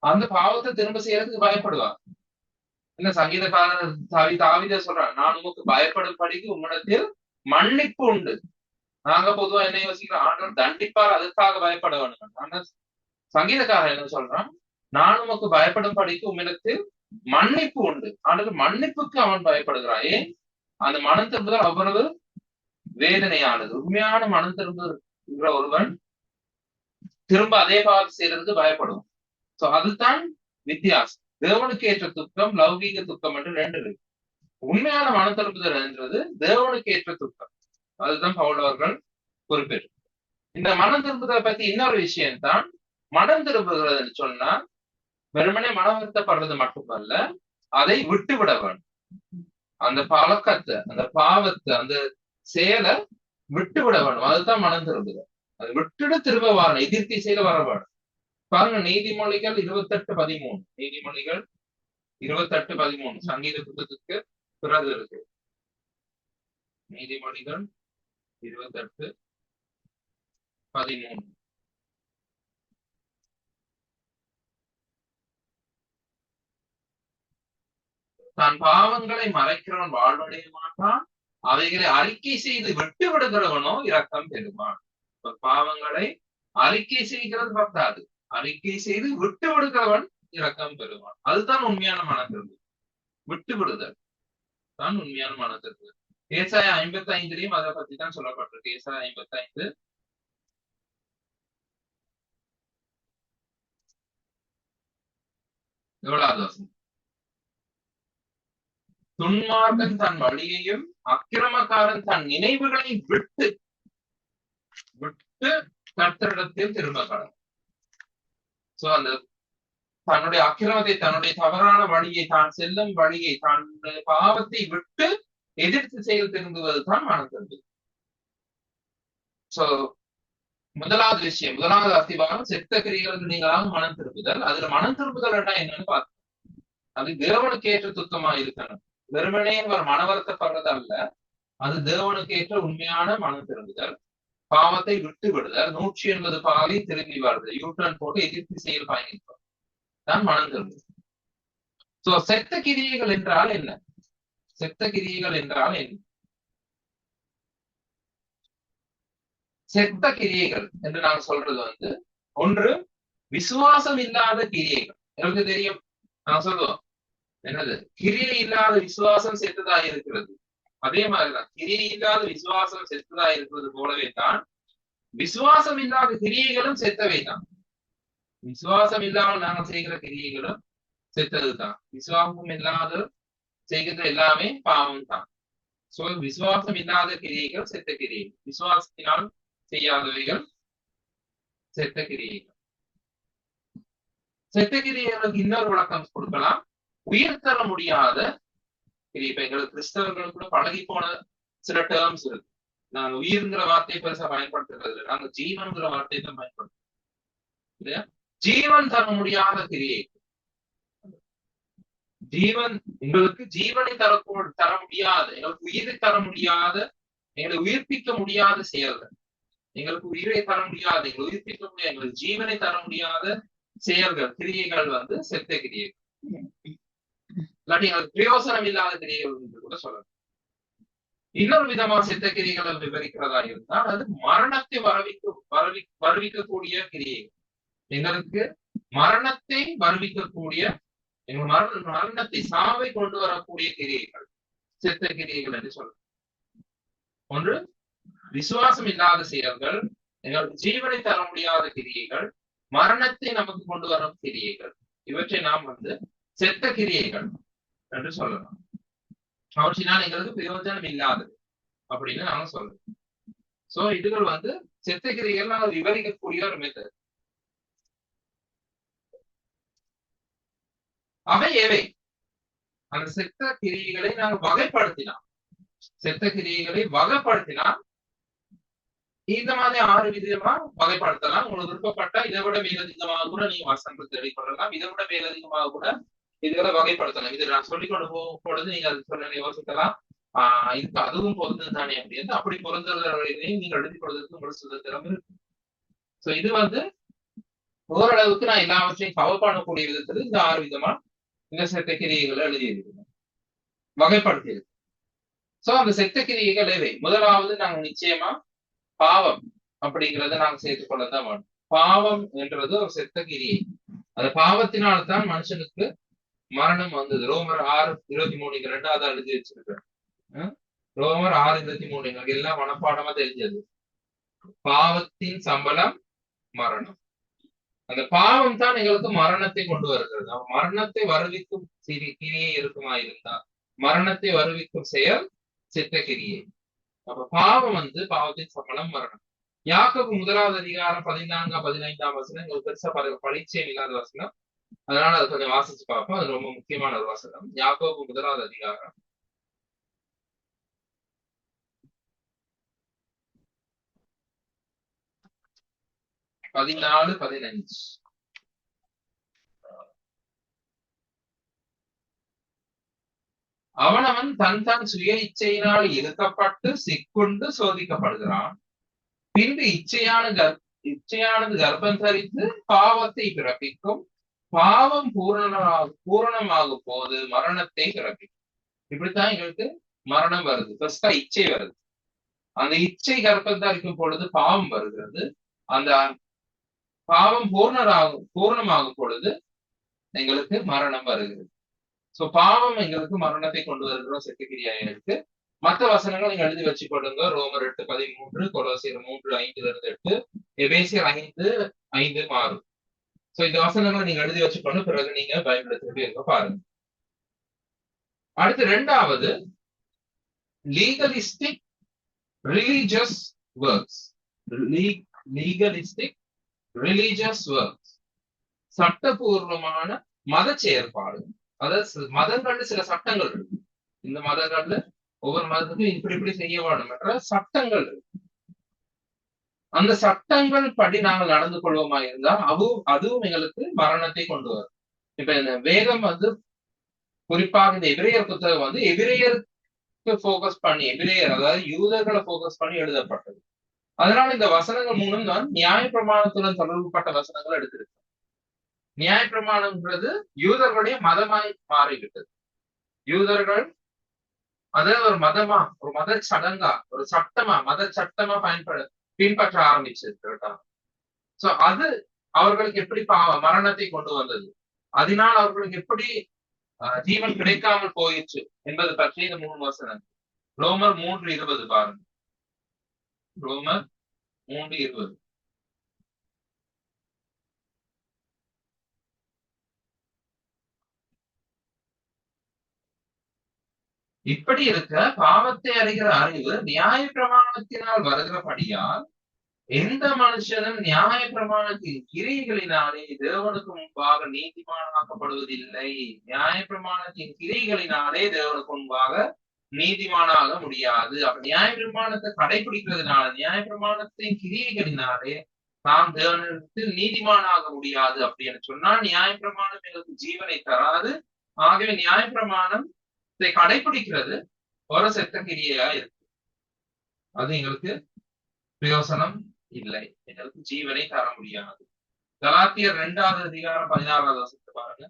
அந்த பாவத்தை திரும்ப செய்யறதுக்கு பயப்படுவாங்க. என்ன சங்கீதக்காரர் தாவீதே சொல்றான், நான் உமக்கு பயப்படும்படிக்கு உம்மிடத்தில் மன்னிப்பு உண்டு. நாங்க பொதுவா என்ன யோசிக்கிறோம், ஆண்டவர் தண்டிப்பார் அதுக்காக பயப்பட வேண்டும். ஆனா சங்கீதக்காரர் என்ன சொல்றான், நான் உமக்கு பயப்படும்படிக்கு உம்மிடத்தில் மன்னிப்பு உண்டு. ஆண்டவர் மன்னிப்புக்கு அவன் பயப்படுகிறான். ஏன்? அந்த மனம் திரும்புதல் அவ்வளவு வேதனையானது. உண்மையான மனம் திரும்புகிற ஒருவன் திரும்ப அதே பாவத்தை செய்யறதுக்கு பயப்படுவான். சோ அதுதான் வித்தியாசம். தேவனுக்கு ஏற்ற துக்கம், லௌகீக துக்கம் என்று 2 இருக்கு. உண்மையான மனம் திரும்புதல் என்றது தேவனுக்கு ஏற்ற துக்கம். அதுதான் பவுல் அவர்கள் குறிப்பிட்டு. இந்த மனம் திரும்புதலை பத்தி இன்னொரு விஷயம்தான், மனம் திரும்புகிறதுன்னு சொன்னா வெறுமனே மனம் வருத்தப்படுறது மட்டுமல்ல, அதை விட்டு விட வேண்டும். அந்த பழக்கத்தை, அந்த பாவத்தை, அந்த செயலை விட்டு விட வேண்டும். அதுதான் மனம் திரும்புதல். அதை விட்டுடு திரும்ப வரணும், எதிர் திசையில வர வேண்டும். பாருங்க, நீதிமொழிகள் 28:13. நீதிமொழிகள் 28:13 சங்கீத புத்தகத்துக்கு பிறகு இருக்கு. நீதிமொழிகள் 28:13. தன் பாவங்களை மறைக்கிறவன் வாழ்வடைய மாட்டான், அவைகளை அறிக்கை செய்து விட்டு விடுகிறவனோ இரக்கம் பெறுவான். பாவங்களை அறிக்கை செய்கிறது பத்தாது, அறிக்கை செய்து விட்டு விடுகிறவன் இரக்கம் பெறுவான். அதுதான் உண்மையான மனம் திரும்புதல். விட்டு விடுதல் தான் உண்மையான மனம் திரும்புதல். ஏசாயா 55 அதை பத்தி தான் சொல்லப்பட்டிருக்கு. ஏசாயா 55 எவ்வளவு வசனம்? துன்மார்க்கன் தன் வழியையும் அக்கிரமக்காரன் தன் நினைவுகளை விட்டு கர்த்தரிடத்தில் திரும்ப கடவுள். சோ அந்த தன்னுடைய அக்கிரமத்தை, தன்னுடைய தவறான வழியை, தான் செல்லும் வழியை, தன்னுடைய பாவத்தை விட்டு எதிர்த்து செயல் திரும்புவது தான் மனம் திரும்புதல். சோ முதலாவது விஷயம், முதலாவது அஸ்திபாரம் செத்த கிரியைகளுக்கு நீங்களாக மனம் திரும்புதல். அதுல மனம் திரும்புதல் என்னன்னு பார்த்தோம். அது தேவனுக்கு ஏற்ற துக்கமா இருக்கணும். வெறுமனே ஒரு மன வருத்தப்படுறது அல்ல, அது தேவனுக்கு ஏற்ற உண்மையான மனம் திரும்புதல். பாவத்தை விட்டு விடுதல், 180 பாவி திரும்பி வருது, யூட்டர்ன் போட்டு எதிர்த்து செயல் பயணிப்போம் தான் மனம் திரும்புதல். சோ செத்த கிரியைகள் என்றால் என்ன? செத்த கிரியைகள் என்றால் என்ன? செத்த கிரியைகள் என்று நாங்க சொல்றது வந்து, ஒன்று விசுவாசம் இல்லாத கிரியைகள். எனக்கு தெரியும், நான் சொல்லுவோம் என்னது, கிரியை இல்லாத விசுவாசம் செத்ததா இருக்கிறது. அதே மாதிரிதான் கிரியை இல்லாத விசுவாசம் செத்ததா இருக்கிறது போலவே தான் விசுவாசம் இல்லாத கிரியைகளும் செத்தவை தான். விசுவாசம் இல்லாமல் நாங்கள் செய்கிற கிரியைகளும் செத்ததுதான். விசுவாசம் இல்லாத செய்கின்ற எல்லாமே பாவம் தான். சோ விசுவாசம் இல்லாத கிரியைகள் செத்த கிரியைகள், விசுவாசத்தினால் செய்யாதவைகள் செத்த கிரியைகள். செத்த கிரியைகளுக்கு இன்னொரு விளக்கம் கொடுக்கலாம். உயிர் தர முடியாத கிரியை. இப்ப எங்களுக்கு கிறிஸ்தவர்கள் கூட பழகி போன சில டேர்ம்ஸ் இருக்கு. நாங்க உயிர்ங்கிற வார்த்தையை பெருசா பயன்படுத்துறது இல்லை, நாங்க ஜீவன்கிற வார்த்தையை தான் பயன்படுத்துறோம் இல்லையா? ஜீவன் தர முடியாத கிரியை. ஜீவன் எங்களுக்கு ஜீவனை தர முடியாத, எங்களுக்கு உயிரை தர முடியாத, எங்களை உயிர்ப்பிக்க முடியாத செயல்கள், எங்களுக்கு உயிரை தர முடியாத, எங்களை உயிர்ப்பிக்க முடியாத, எங்களுக்கு ஜீவனை தர முடியாத செயல்கள், கிரியைகள் வந்து செத்த கிரியைகள். இல்லாட்டி எங்களுக்கு பிரயோசனம் இல்லாத கிரியைகள் என்று கூட சொல்லலாம். இன்னொரு விதமா செத்த கிரியைகளை விவரிக்கிறதா இருந்தால் அது மரணத்தை வருவிக்கக்கூடிய கிரியைகள். எங்களுக்கு மரணத்தை வருவிக்கக்கூடிய, எங்கள் மரணத்தை சாவை கொண்டு வரக்கூடிய கிரியைகள் செத்த கிரியைகள் என்று சொல்லலாம். ஒன்று விசுவாசம் இல்லாத செயல்கள், எங்களுக்கு ஜீவனை தர முடியாத கிரியைகள், மரணத்தை நமக்கு கொண்டு வரும் கிரியைகள். இவற்றை நாம் வந்து செத்த கிரியைகள் என்று சொல்லலாம். அவற்றினால் எங்களுக்கு பிரயோஜனம் இல்லாதது அப்படின்னு நாங்க சொல்றோம். சோ இதுகள் வந்து செத்த கிரியைகள் நாங்கள் விவரிக்கக்கூடிய ஒரு மெத்தட். அவை எவை? அந்த செத்த கிரியைகளை நாங்கள் வகைப்படுத்தினோம். செத்த கிரியைகளை வகைப்படுத்தினால் இந்த மாதிரி 6 விதமா வகைப்படுத்தலாம். உங்களுக்கு விருப்பப்பட்டா இதை விட மேலதிகமாக கூட நீங்க வசனங்கள் தேடிக்கொள்ளலாம். இதை விட மேலதிகமாக கூட இதுகளை வகைப்படுத்தலாம். இது நான் சொல்லிக்கொண்டு போகும் பொழுது நீங்க அது சொல்ல யோசிக்கலாம், இதுக்கு அதுவும் பொருந்தது தானே அப்படின்னு. அப்படி பொருந்ததையும் நீங்க எழுதி கொள்வதற்கு உங்களுக்கு சுதந்திரம் இருக்கு. சோ இது வந்து ஓரளவுக்கு நான் எல்லாவற்றையும் கவர் பண்ணக்கூடிய விதத்துல இந்த 6 விதமா இந்த செத்த கிரியைகளை எழுதியிருக்கேன், வகைப்படுத்தியிருக்கு. சோ அந்த செத்த கிரியைகள் எவை? முதலாவது நாங்க நிச்சயமா பாவம் அப்படிங்கிறத நாங்க சேர்த்துக் கொள்ளத்தான் வேணும். பாவம் என்றது ஒரு செத்த கிரியை. அந்த பாவத்தினால்தான் மனுஷனுக்கு மரணம் வந்தது. ரோமர் 6:23 2வது எழுதி வச்சிருக்கேன். ரோமர் 6:23 எங்களுக்கு எல்லாம் மனப்பாடமா தெரிஞ்சது. பாவத்தின் சம்பளம் மரணம். அந்த பாவம் தான் எங்களுக்கு மரணத்தை கொண்டு வருகிறது. மரணத்தை வருவிக்கும் கிரியை இருக்குமா இருந்தா மரணத்தை வருவிக்கும் செயல் செத்த கிரியை. அப்ப பாவம் வந்து பாவத்தின் சம்பளம் மரணம். யாக்கோபு 1வது அதிகாரம் 14-15 வசனம் எங்களுக்கு பெருசா பரிச்சயம் இல்லாத வசனம், அதனால அது கொஞ்சம் வாசிச்சு பார்ப்போம். அது ரொம்ப முக்கியமான ஒரு வசனம். யாக்கோபு 1வது அதிகாரம் 14-15. அவனவன் தன் சுய இச்சையினால் இழுக்கப்பட்டு சிக்குண்டு சோதிக்கப்படுகிறான். பின்பு இச்சையானது கர்ப்பம் தரித்து பாவத்தை பிறப்பிக்கும். பாவம் பூரணமாகும் போது மரணத்தை பிறப்பிக்கும். இப்படித்தான் எங்களுக்கு மரணம் வருது. ஃபர்ஸ்டா இச்சை வருது. அந்த இச்சை கர்ப்பம் தரிக்கும் பொழுது பாவம் வருகிறது. அந்த பாவம் பூரணமாகும் பொழுது எங்களுக்கு மரணம் வருகிறது. சோ பாவம் எங்களுக்கு மரணத்தை கொண்டு வருகிற செத்துக்கிரியா இருக்கு. மற்ற வசனங்கள் நீங்க எழுதி வச்சு கொடுங்க. ரோமர் 8:13, கொலோசியர் 3:5-8, எபேசியர் 5:5-6. சோ இந்த வசனங்களை நீங்க எழுதி வச்சுக்கொண்டு பிறகு நீங்க பைபிள் எடுத்துட்டு இருக்க பாருங்க. அடுத்து 2வது legalistic religious works. Legalistic religious works, சட்டபூர்வமான மத செயற்பாடு. அதாவது மதங்கள்ல சில சட்டங்கள் இருக்கு. இந்த மதங்கள்ல ஒவ்வொரு மதத்துக்கும் இப்படி செய்ய வேண்டும் என்ற சட்டங்கள் இருக்கு. அந்த சட்டங்கள் படி நாங்கள் நடந்து கொள்வோமா இருந்தால் அதுவும் எங்களுக்கு மரணத்தை கொண்டு வரும். இப்ப இந்த வேதம் வந்து குறிப்பாக இந்த எபிரேயர் புத்தகம் வந்து எபிரேயருக்கு போக்கஸ் பண்ணி, எபிரேயர் அதாவது யூதர்களை போக்கஸ் பண்ணி எழுதப்பட்டது. அதனால இந்த வசனங்கள் மூலம் தான் நியாய பிரமாணத்துடன் தொடர்புப்பட்ட வசனங்கள் எடுத்திருக்கு. நியாய பிரமாணம்ன்றது யூதர்களுடைய மதமாய் மாறிவிட்டது. யூதர்கள் அதாவது ஒரு மதமா, ஒரு மத சடங்கா, ஒரு சட்டமா, மத சட்டமா பின்பற்ற ஆரம்பிச்சிருக்காங்க. சோ அது அவர்களுக்கு எப்படி மரணத்தை கொண்டு வந்தது, அதனால் அவர்களுக்கு எப்படி ஜீவன் கிடைக்காமல் போயிடுச்சு என்பது பற்றி இந்த 3 வசனம். ரோமர் 3:20 பாருங்க. ரோமர் 3:20. இப்படி இருக்க பாவத்தை அறிகிற அறிவு நியாய பிரமாணத்தினால் வருகிறபடியால் எந்த மனுஷனும் நியாய பிரமாணத்தின் கிரியைகளினாலே தேவனுக்கு முன்பாக நீதிமானாக்கப்படுவதில்லை. நியாய பிரமாணத்தின் கிரியைகளினாலே தேவனுக்கு முன்பாக நீதிமானாக முடியாது. அப்ப நியாய பிரமாணத்தை கடைபிடிக்கிறதுனால, நியாய பிரமாணத்தின் கிரியைகளினாலே நாம் தேவனிடத்தில் நீதிமானாக முடியாது அப்படின்னு சொன்னா நியாய பிரமாணம் எங்களுக்கு ஜீவனை தராது. ஆகவே நியாய பிரமாணத்தை கடைபிடிக்கிறது ஒரு செத்த கிரியையா இருக்கு. அது எங்களுக்கு பிரயோசனம் இல்லை, எங்களுக்கு ஜீவனை தர முடியாது. கலாத்தியர் 2வது அதிகாரம் 16வது வசனத்தை பாருங்க.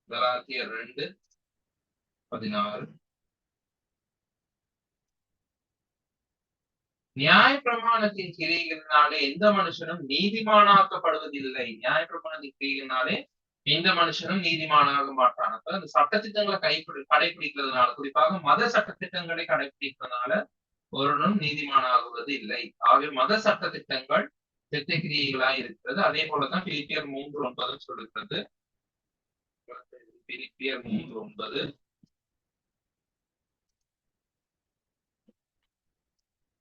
கலாத்தியர் 2:16. நியாய பிரமாணத்தின் கிரியைகளினாலே எந்த மனுஷனும் நீதிமானாக்கப்படுவதில்லை. நியாய பிரமாணத்தின் கிரியைகளினாலே எந்த மனுஷனும் நீதிமானாக மாட்டான். அப்ப அந்த சட்டத்திட்டங்களை கடைபிடிக்கிறதுனால, குறிப்பாக மத சட்டத்திட்டங்களை கடைபிடிக்கிறதுனால ஒருவனும் நீதிமானாகுவது இல்லை. ஆகவே மத சட்டத்திட்டங்கள் செத்த கிரியைகளாய் இருக்கிறது. அதே போலதான் பிலிப்பியர் 3:9 சொல்லுகிறது. பிலிப்பியர் 3:9,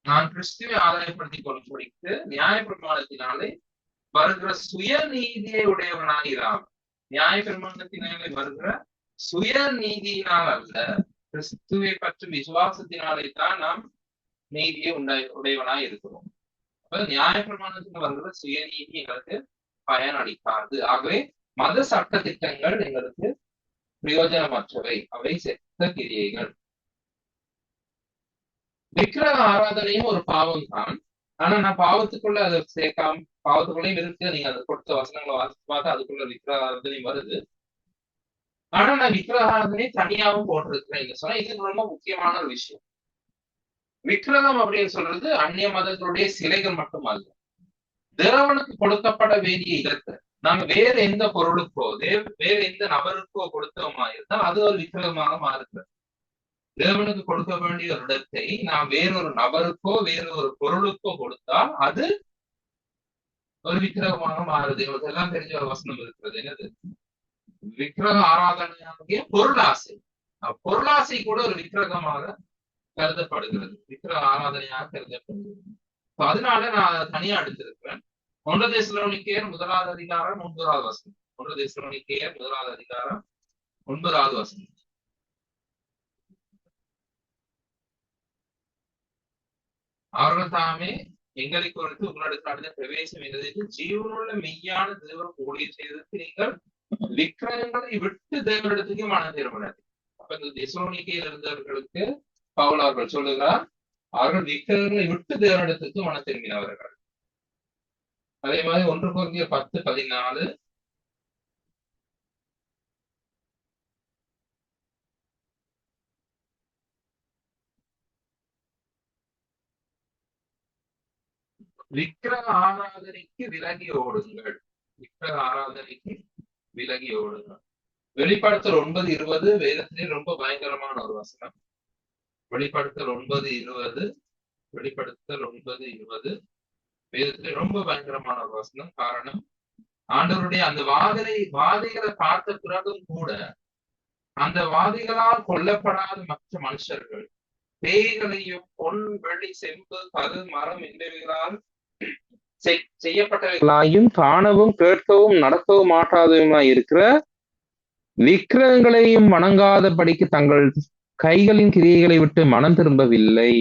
நான் கிறிஸ்துவை ஆதாயப்படுத்திக் கொள்ளும்படிக்கு நியாய பிரமாணத்தினாலே வருகிற சுய நீதியை உடையவனாகிறான். நியாய பிரமாணத்தினாலே வருகிற சுய நீதியினால் அல்ல, கிறிஸ்துவை பற்றும் விசுவாசத்தினாலே தான் நாம் நீதியை உடையவனாய் இருக்கிறோம். அப்ப நியாய பிரமாணத்தில் வருகிற சுய நீதி எங்களுக்கு பயன் அளிக்காது. ஆகவே மத சட்ட திட்டங்கள் எங்களுக்கு பிரயோஜனமற்றவை, அவை செத்த கிரியைகள். விக்கிரக ஆராதனையும் ஒரு பாவம் தான். ஆனா நான் பாவத்துக்குள்ள அதை சேர்க்காம, பாவத்துக்குள்ளேயும் இருக்கு. நீங்க அதை கொடுத்த வசனங்களை வாசித்து பார்த்தா அதுக்குள்ள விக்கிரக ஆராதனை வருது. ஆனா நான் விக்கிரக ஆராதனை தனியாவும் போட்டிருக்கிறேன் சொன்னா இது ரொம்ப முக்கியமான ஒரு விஷயம். விக்கிரகம் அப்படின்னு சொல்றது அந்நிய மதங்களுடைய சிலைகள் மட்டுமல்ல, தேவனுக்கு கொடுக்கப்பட வேண்டிய இடத்தை நாங்க வேற எந்த பொருளுக்கோ வேற எந்த நபருக்கோ கொடுத்தோமா இருந்தால் அது ஒரு விக்கிரகமாக மாறுகிறது. தேவனுக்கு கொடுக்க வேண்டிய ஒரு இடத்தை நாம் வேறொரு நபருக்கோ வேற ஒரு பொருளுக்கோ கொடுத்தால் அது ஒரு விக்கிரகமாக மாறுது. இவருக்கு எல்லாம் தெரிஞ்ச ஒரு வசனம் இருக்கிறது. என்னது? விக்கிரக ஆராதனையாகிய பொருளாசை. பொருளாசை கூட ஒரு விக்கிரகமாக கருதப்படுகிறது, விக்கிரக ஆராதனையாக கருதப்படுகிறது. அதனால நான் அதை தனியா எடுத்திருக்கிறேன். 1 தெசலோனிக்கேயர் 1வது அதிகாரம் 9வது வசனம். 1 தெசலோனிக்கேயர் 1வது அதிகாரம் 9வது வசனம். அவர்கள் தாமே எங்களை குறித்து உங்களிடத்தில் அடைந்த பிரவேசம் எங்களுக்கு ஜீவனுள்ள மெய்யான தேவன் ஊழியர் செய்ததற்கு நீங்கள் விக்கிரகங்களை விட்டு தேவனிடத்துக்கு மனம் திரும்பினார். அப்ப இந்த தெசலோனிக்கேயில் இருந்தவர்களுக்கு பவுல் அவர்கள் சொல்லுகிறார், அவர்கள் விக்கிரகங்களை விட்டு தேவனிடத்துக்கு மனம் திரும்பினவர்கள். அதே மாதிரி 1 கொரிந்தியர் 10:14, விக்கிரக ஆராதனைக்கு விலகி ஓடுங்கள். விக்கிரக ஆராதனைக்கு விலகி ஓடுங்கள். வெளிப்படுத்தல் 9:20 வேதத்திலே ரொம்ப பயங்கரமான ஒரு வசனம். வெளிப்படுத்தல் 9:20, வெளிப்படுத்தல் 9:20 வேதத்திலே ரொம்ப பயங்கரமான ஒரு வசனம். காரணம், ஆண்டவருடைய அந்த வாதைகளை பார்த்த பிறகும் கூட அந்த வாதிகளால் கொல்லப்படாத மற்ற மனுஷர்கள் பேய்களையும் பொன் வெள்ளி செம்பு கரு மரம் என்பவைகளால் செய்யப்பட்டவைகளாயும் காணவும் கேட்கவும் நடக்கவும் மாட்டாதவமாய் இருக்கிற விக்கிரகங்களையும் வணங்காதபடிக்கு தங்கள் கைகளின் கிரியைகளை விட்டு மனம் திரும்பவில்லை.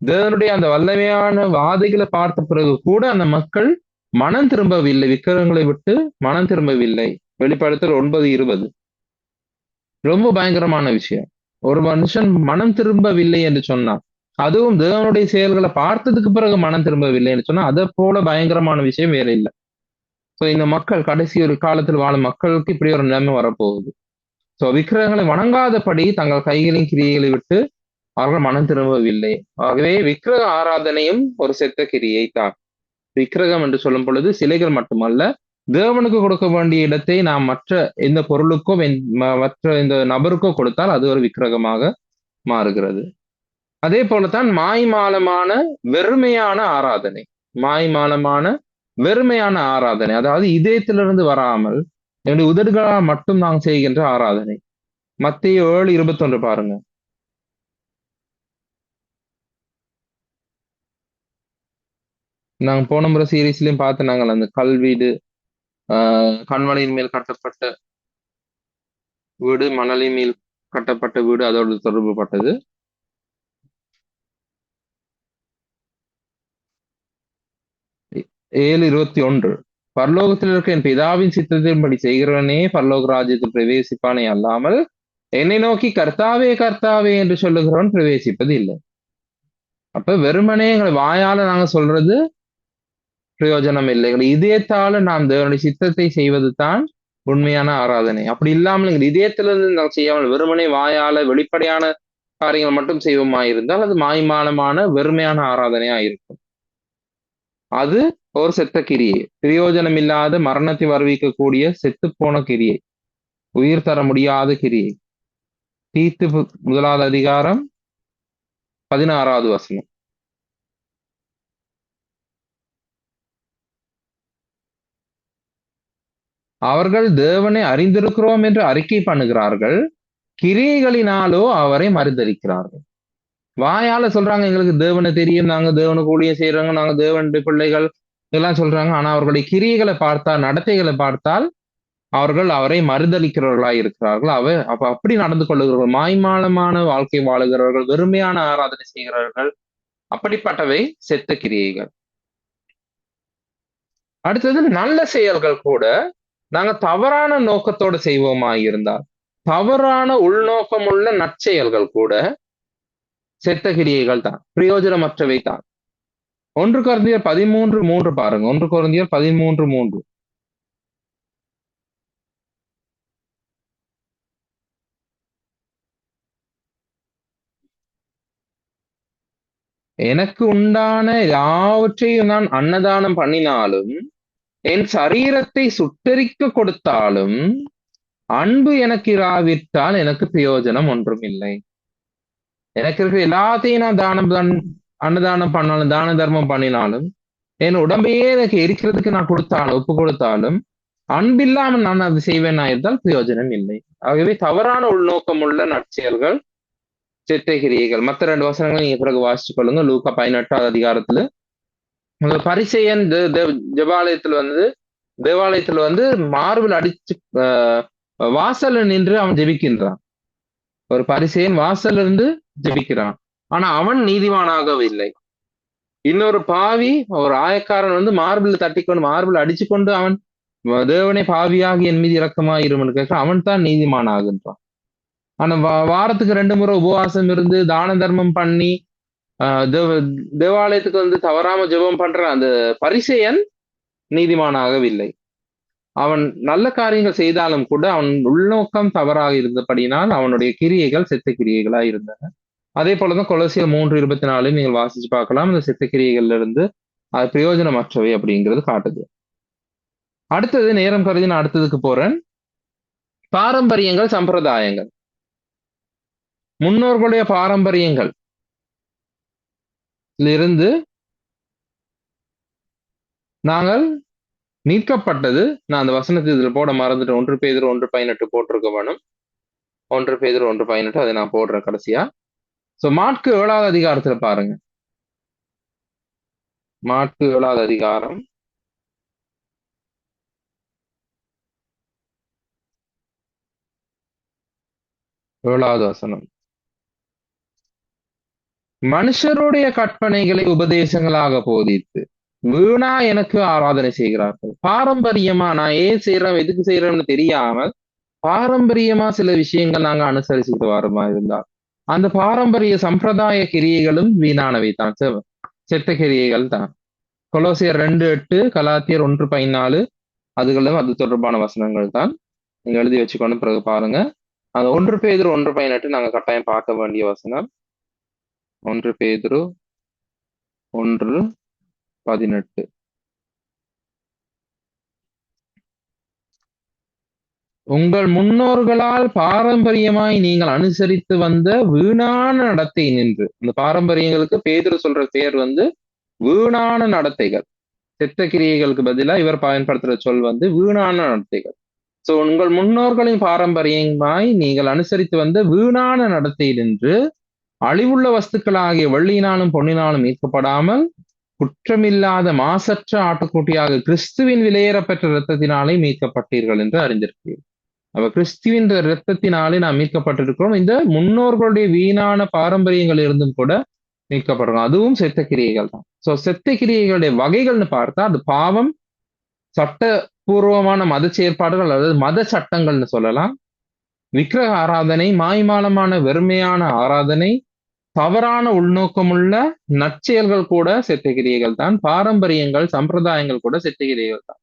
தேவனுடைய அந்த வல்லமையான வாதைகளை பார்த்த பிறகு கூட அந்த மக்கள் மனம் திரும்பவில்லை, விக்கிரகங்களை விட்டு மனம் திரும்பவில்லை. வெளிப்படுத்தல் 9:20 ரொம்ப பயங்கரமான விஷயம். ஒரு மனுஷன் மனம் திரும்பவில்லை என்று சொன்னான், அதுவும் தேவனுடைய செயல்களை பார்த்ததுக்கு பிறகு மனம் திரும்பவில்லை என்று சொன்னா அதை போல பயங்கரமான விஷயம் வேற இல்லை. சோ இந்த மக்கள் கடைசி ஒரு காலத்தில் வாழும் மக்களுக்கு இப்படி ஒரு நிலைமை வரப்போகுது. சோ விக்கிரகங்களை வணங்காதபடி தங்கள் கைகளின் கிரியைகளை விட்டு அவர்கள் மனம் திரும்பவில்லை. ஆகவே விக்கிரக ஆராதனையும் ஒரு செத்த கிரியை தான். விக்கிரகம் என்று சொல்லும் பொழுது சிலைகள் மட்டுமல்ல, தேவனுக்கு கொடுக்க வேண்டிய இடத்தை நாம் மற்ற எந்த பொருளுக்கோ மற்ற இந்த நபருக்கோ கொடுத்தால் அது ஒரு விக்கிரகமாக மாறுகிறது. அதே போலத்தான் மாய்மாலமான வெறுமையான ஆராதனை. மாய்மாலமான வெறுமையான ஆராதனை, அதாவது இதயத்திலிருந்து வராமல் என்னுடைய உதடுகளால் மட்டும் நாம் செய்கின்ற ஆராதனை. மத்தேயு 7:21 பாருங்க. நாங்க போன முறை சீரீஸ்லயும் பார்த்து நாங்கள் அந்த கல்வீடு, கண்மலையின் மேல் கட்டப்பட்ட வீடு, மணலின் மேல் கட்டப்பட்ட வீடு, அதோடு தொடர்பு பட்டது. 7:21 பரலோகத்தில் இருக்க என் பிதாவின் சித்தத்தின்படி செய்கிறவனே பரலோக ராஜ்யத்தில் பிரவேசிப்பானே அல்லாமல் என்னை நோக்கி கர்த்தாவே கர்த்தாவே என்று சொல்லுகிறவன் பிரவேசிப்பது இல்லை. அப்ப வெறுமனே எங்களை வாயால நாங்க சொல்றது பிரயோஜனம் இல்லை. எங்கள் இதயத்தால நாம் தேவனுடைய சித்தத்தை செய்வது தான் உண்மையான ஆராதனை. அப்படி இல்லாமல் எங்கள் இதயத்திலிருந்து நாங்கள் செய்யாமல் வெறுமனே வாயால வெளிப்படையான காரியங்கள் மட்டும் செய்வோமாயிருந்தால் அது மாய்மானமான வெறுமையான ஆராதனையா இருக்கும். அது ஒரு செத்த கிரியை, பிரயோஜனம் இல்லாத மரணத்தை வருவிக்கக்கூடிய செத்து போன கிரியை, உயிர் தர முடியாத கிரியை. தீத்து 1 அதிகாரம் 16 வசனம். அவர்கள் தேவனை அறிந்திருக்கிறோம் என்று அறிக்கை பண்ணுகிறார்கள், கிரியைகளினாலோ அவரை மறுதலிக்கிறார்கள். வாயால சொல்றாங்க எங்களுக்கு தேவனை தெரியும், நாங்க தேவனுக்கு ஊழியம் செய்யறோங்க, நாங்க தேவனுடைய பிள்ளைகள் இதெல்லாம் சொல்றாங்க. ஆனா அவர்களுடைய கிரியைகளை பார்த்தால், நடத்தைகளை பார்த்தால் அவர்கள் அவரை மறுதலிக்கிறவர்களாய் இருக்கிறார்கள். அப்படி நடந்து கொள்ளுகிறவர்கள், மாய்மாலமான வாழ்க்கை வாழுகிறவர்கள், வெறுமையான ஆராதனை செய்கிறவர்கள். அப்படிப்பட்டவை செத்த கிரியைகள். அடுத்தது நல்ல செயல்கள் கூட நாங்க தவறான நோக்கத்தோடு செய்வோமாயிருந்தால், தவறான உள்நோக்கமுள்ள நற்செயல்கள் கூட செத்த கிரியைகள் தான், பிரயோஜனமற்றவை தான். 1 கொரிந்தியர் 13:3 பாருங்க. 1 கொரிந்தியர் 13:3. எனக்கு உண்டான யாவற்றையும் நான் அன்னதானம் பண்ணினாலும், என் சரீரத்தை சுட்டெரிக்க கொடுத்தாலும், அன்பு எனக்கு இராவிட்டால் எனக்கு பிரயோஜனம் ஒன்றும் இல்லை. எனக்கு இருக்கிற எல்லாத்தையும் நான் அன்னதானம் பண்ணாலும், தான தர்மம் பண்ணினாலும், என் உடம்பையே எனக்கு எரிக்கிறதுக்கு நான் கொடுத்தாலும், ஒப்பு கொடுத்தாலும், அன்பில்லாமல் நான் அது செய்வேன் இருந்தால் பிரயோஜனம் இல்லை. ஆகவே தவறான உள்நோக்கம் உள்ள நற்செயல்கள் செத்த கிரியைகள். மற்ற 2 வசனங்கள் நீங்க பிறகு வாசிச்சு கொள்ளுங்க. லூக்கா 18 அதிகாரத்துல பரிசேயன் தேவாலயத்துல வந்து மார்பில் அடிச்சு வாசல்ல நின்று அவன் ஜெபிக்கின்றான். ஒரு பரிசேயன் வாசல்ல இருந்து ஜெபிக்கிறான். ஆனா அவன் நீதிமானாகவில்லை. இன்னொரு பாவி, ஒரு ஆயக்காரன் வந்து மார்பில் தட்டிக்கொண்டு, மார்பில் அடிச்சு கொண்டு அவன் தேவனை பாவியாகி என் மீது இரக்கமாயிரும்னு கேட்க, அவன் தான் நீதிமான் ஆகின்றான். ஆனா வாரத்துக்கு 2 முறை உபவாசம் இருந்து தான தர்மம் பண்ணி தேவாலயத்துக்கு வந்து தவறாம ஜெபம் பண்ற அந்த பரிசேயன் நீதிமானாகவில்லை. அவன் நல்ல காரியங்கள் செய்தாலும் கூட அவன் உள்நோக்கம் தவறாக இருந்தபடினால் அவனுடைய கிரியைகள் செத்த கிரியைகளா இருந்தன. அதே போலதான் கொலோசியர் 3:24 நீங்கள் வாசிச்சு பார்க்கலாம். அந்த செத்த கிரியைகள்ல இருந்து அது பிரயோஜனமற்றவை அப்படிங்கிறது காட்டுது. அடுத்தது, நேரம் கருதி நான் அடுத்ததுக்கு போறேன். பாரம்பரியங்கள், சம்பிரதாயங்கள். முன்னோர்களுடைய பாரம்பரியங்கள் இருந்து நாங்கள் மீட்கப்பட்டது. நான் அந்த வசனத்தை இதுல போட மறந்துட்டேன். 1 பேதுரு 1:18 போட்டிருக்க வேணும். 1 பேதுரு 1:18 அதை நான் போடுறேன் கடைசியா. சோ மாற்கு 7வது அதிகாரத்துல பாருங்க. மாற்கு 7வது அதிகாரம் 7வது வசனம். மனுஷருடைய கற்பனைகளை உபதேசங்களாக போதித்து வீணா எனக்கு ஆராதனை செய்கிறார்கள். பாரம்பரியமா நான் ஏன் செய்யறோம், எதுக்கு செய்யறோம்னு தெரியாமல் பாரம்பரியமா சில விஷயங்கள் நாங்க அனுசரிச்சுட்டு வரோமா இருந்தால் அந்த பாரம்பரிய சம்பிரதாய கிரியைகளும் வீணானவை தான், செத்த கிரியைகள் தான். கொலோசியர் 2:8, கலாத்தியர் 1:14 அதுகளும் அது தொடர்பான வசனங்கள் தான். நீங்க எழுதி வச்சுக்கொண்டு பிறகு பாருங்க. அந்த 1 பேதுரு 1:18 நாங்க கட்டாயம் பார்க்க வேண்டிய வசனம். 1 பேதுரு 1:18. உங்கள் முன்னோர்களால் பாரம்பரியமாய் நீங்கள் அனுசரித்து வந்த வீணான நடத்தை நின்று, இந்த பாரம்பரியங்களுக்கு பேதுரு சொல்ற பெயர் வந்து வீணான நடத்தைகள். செத்த கிரியைகளுக்கு பதிலா இவர் பயன்படுத்துற சொல் வந்து வீணான நடத்தைகள். சோ உங்கள் முன்னோர்களின் பாரம்பரியமாய் நீங்கள் அனுசரித்து வந்த வீணான நடத்தை நின்று அழிவுள்ள வஸ்துக்களாகிய வெள்ளியினாலும் பொன்னினாலும் மீட்கப்படாமல் குற்றமில்லாத மாசற்ற ஆட்டுக்குட்டியாக கிறிஸ்துவின் விலையேறப்பெற்ற இரத்தத்தினாலே மீட்கப்பட்டீர்கள் என்று அறிந்திருக்கிறீர்கள். அப்ப கிறிஸ்துவின் இரத்தத்தினாலே நாம் மீட்கப்பட்டிருக்கிறோம். இந்த முன்னோர்களுடைய வீணான பாரம்பரியங்கள் இருந்தும் கூட மீட்கப்படுறோம். அதுவும் செத்த கிரியைகள் தான். சோ செத்த கிரியைகளுடைய வகைகள்னு பார்த்தா அது பாவம், சட்டபூர்வமான மத செயற்பாடுகள், அதாவது மத சட்டங்கள்னு சொல்லலாம், விக்கிரக ஆராதனை, மாய்மாலமான வெறுமையான ஆராதனை, தவறான உள்நோக்கமுள்ள நற்செயல்கள் கூட செத்த கிரியைகள் தான். பாரம்பரியங்கள், சம்பிரதாயங்கள் கூட செத்த கிரியைகள் தான்.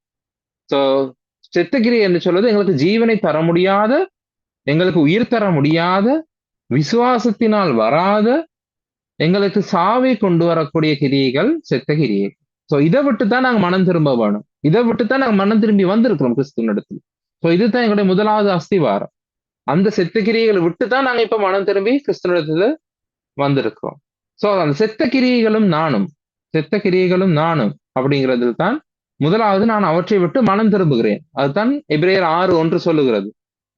சோ செத்த கிரியை என்று சொல்வது எங்களுக்கு ஜீவனை தர முடியாத, எங்களுக்கு உயிர் தர முடியாத, விசுவாசத்தினால் வராத, எங்களுக்கு சாவை கொண்டு வரக்கூடிய கிரியைகள் செத்த கிரியைகள். சோ இதை விட்டு தான் நாங்க மனம் திரும்ப வேணும். இதை விட்டு தான் நாங்க மனம் திரும்பி வந்திருக்கிறோம் கிறிஸ்துவனிடத்தில். சோ இதுதான் எங்களுடைய முதலாவது அஸ்திவாரம். அந்த செத்த கிரியைகளை விட்டு தான் நாங்க இப்ப மனம் திரும்பி கிறிஸ்துவனிடத்துல வந்திருக்கிறோம். சோ அந்த செத்த கிரியைகளும் நானும் அப்படிங்கிறதுல தான் முதலாவது நான் அவற்றை விட்டு மனம் திரும்புகிறேன். அதுதான் எபிரேயர் 6:1 சொல்லுகிறது.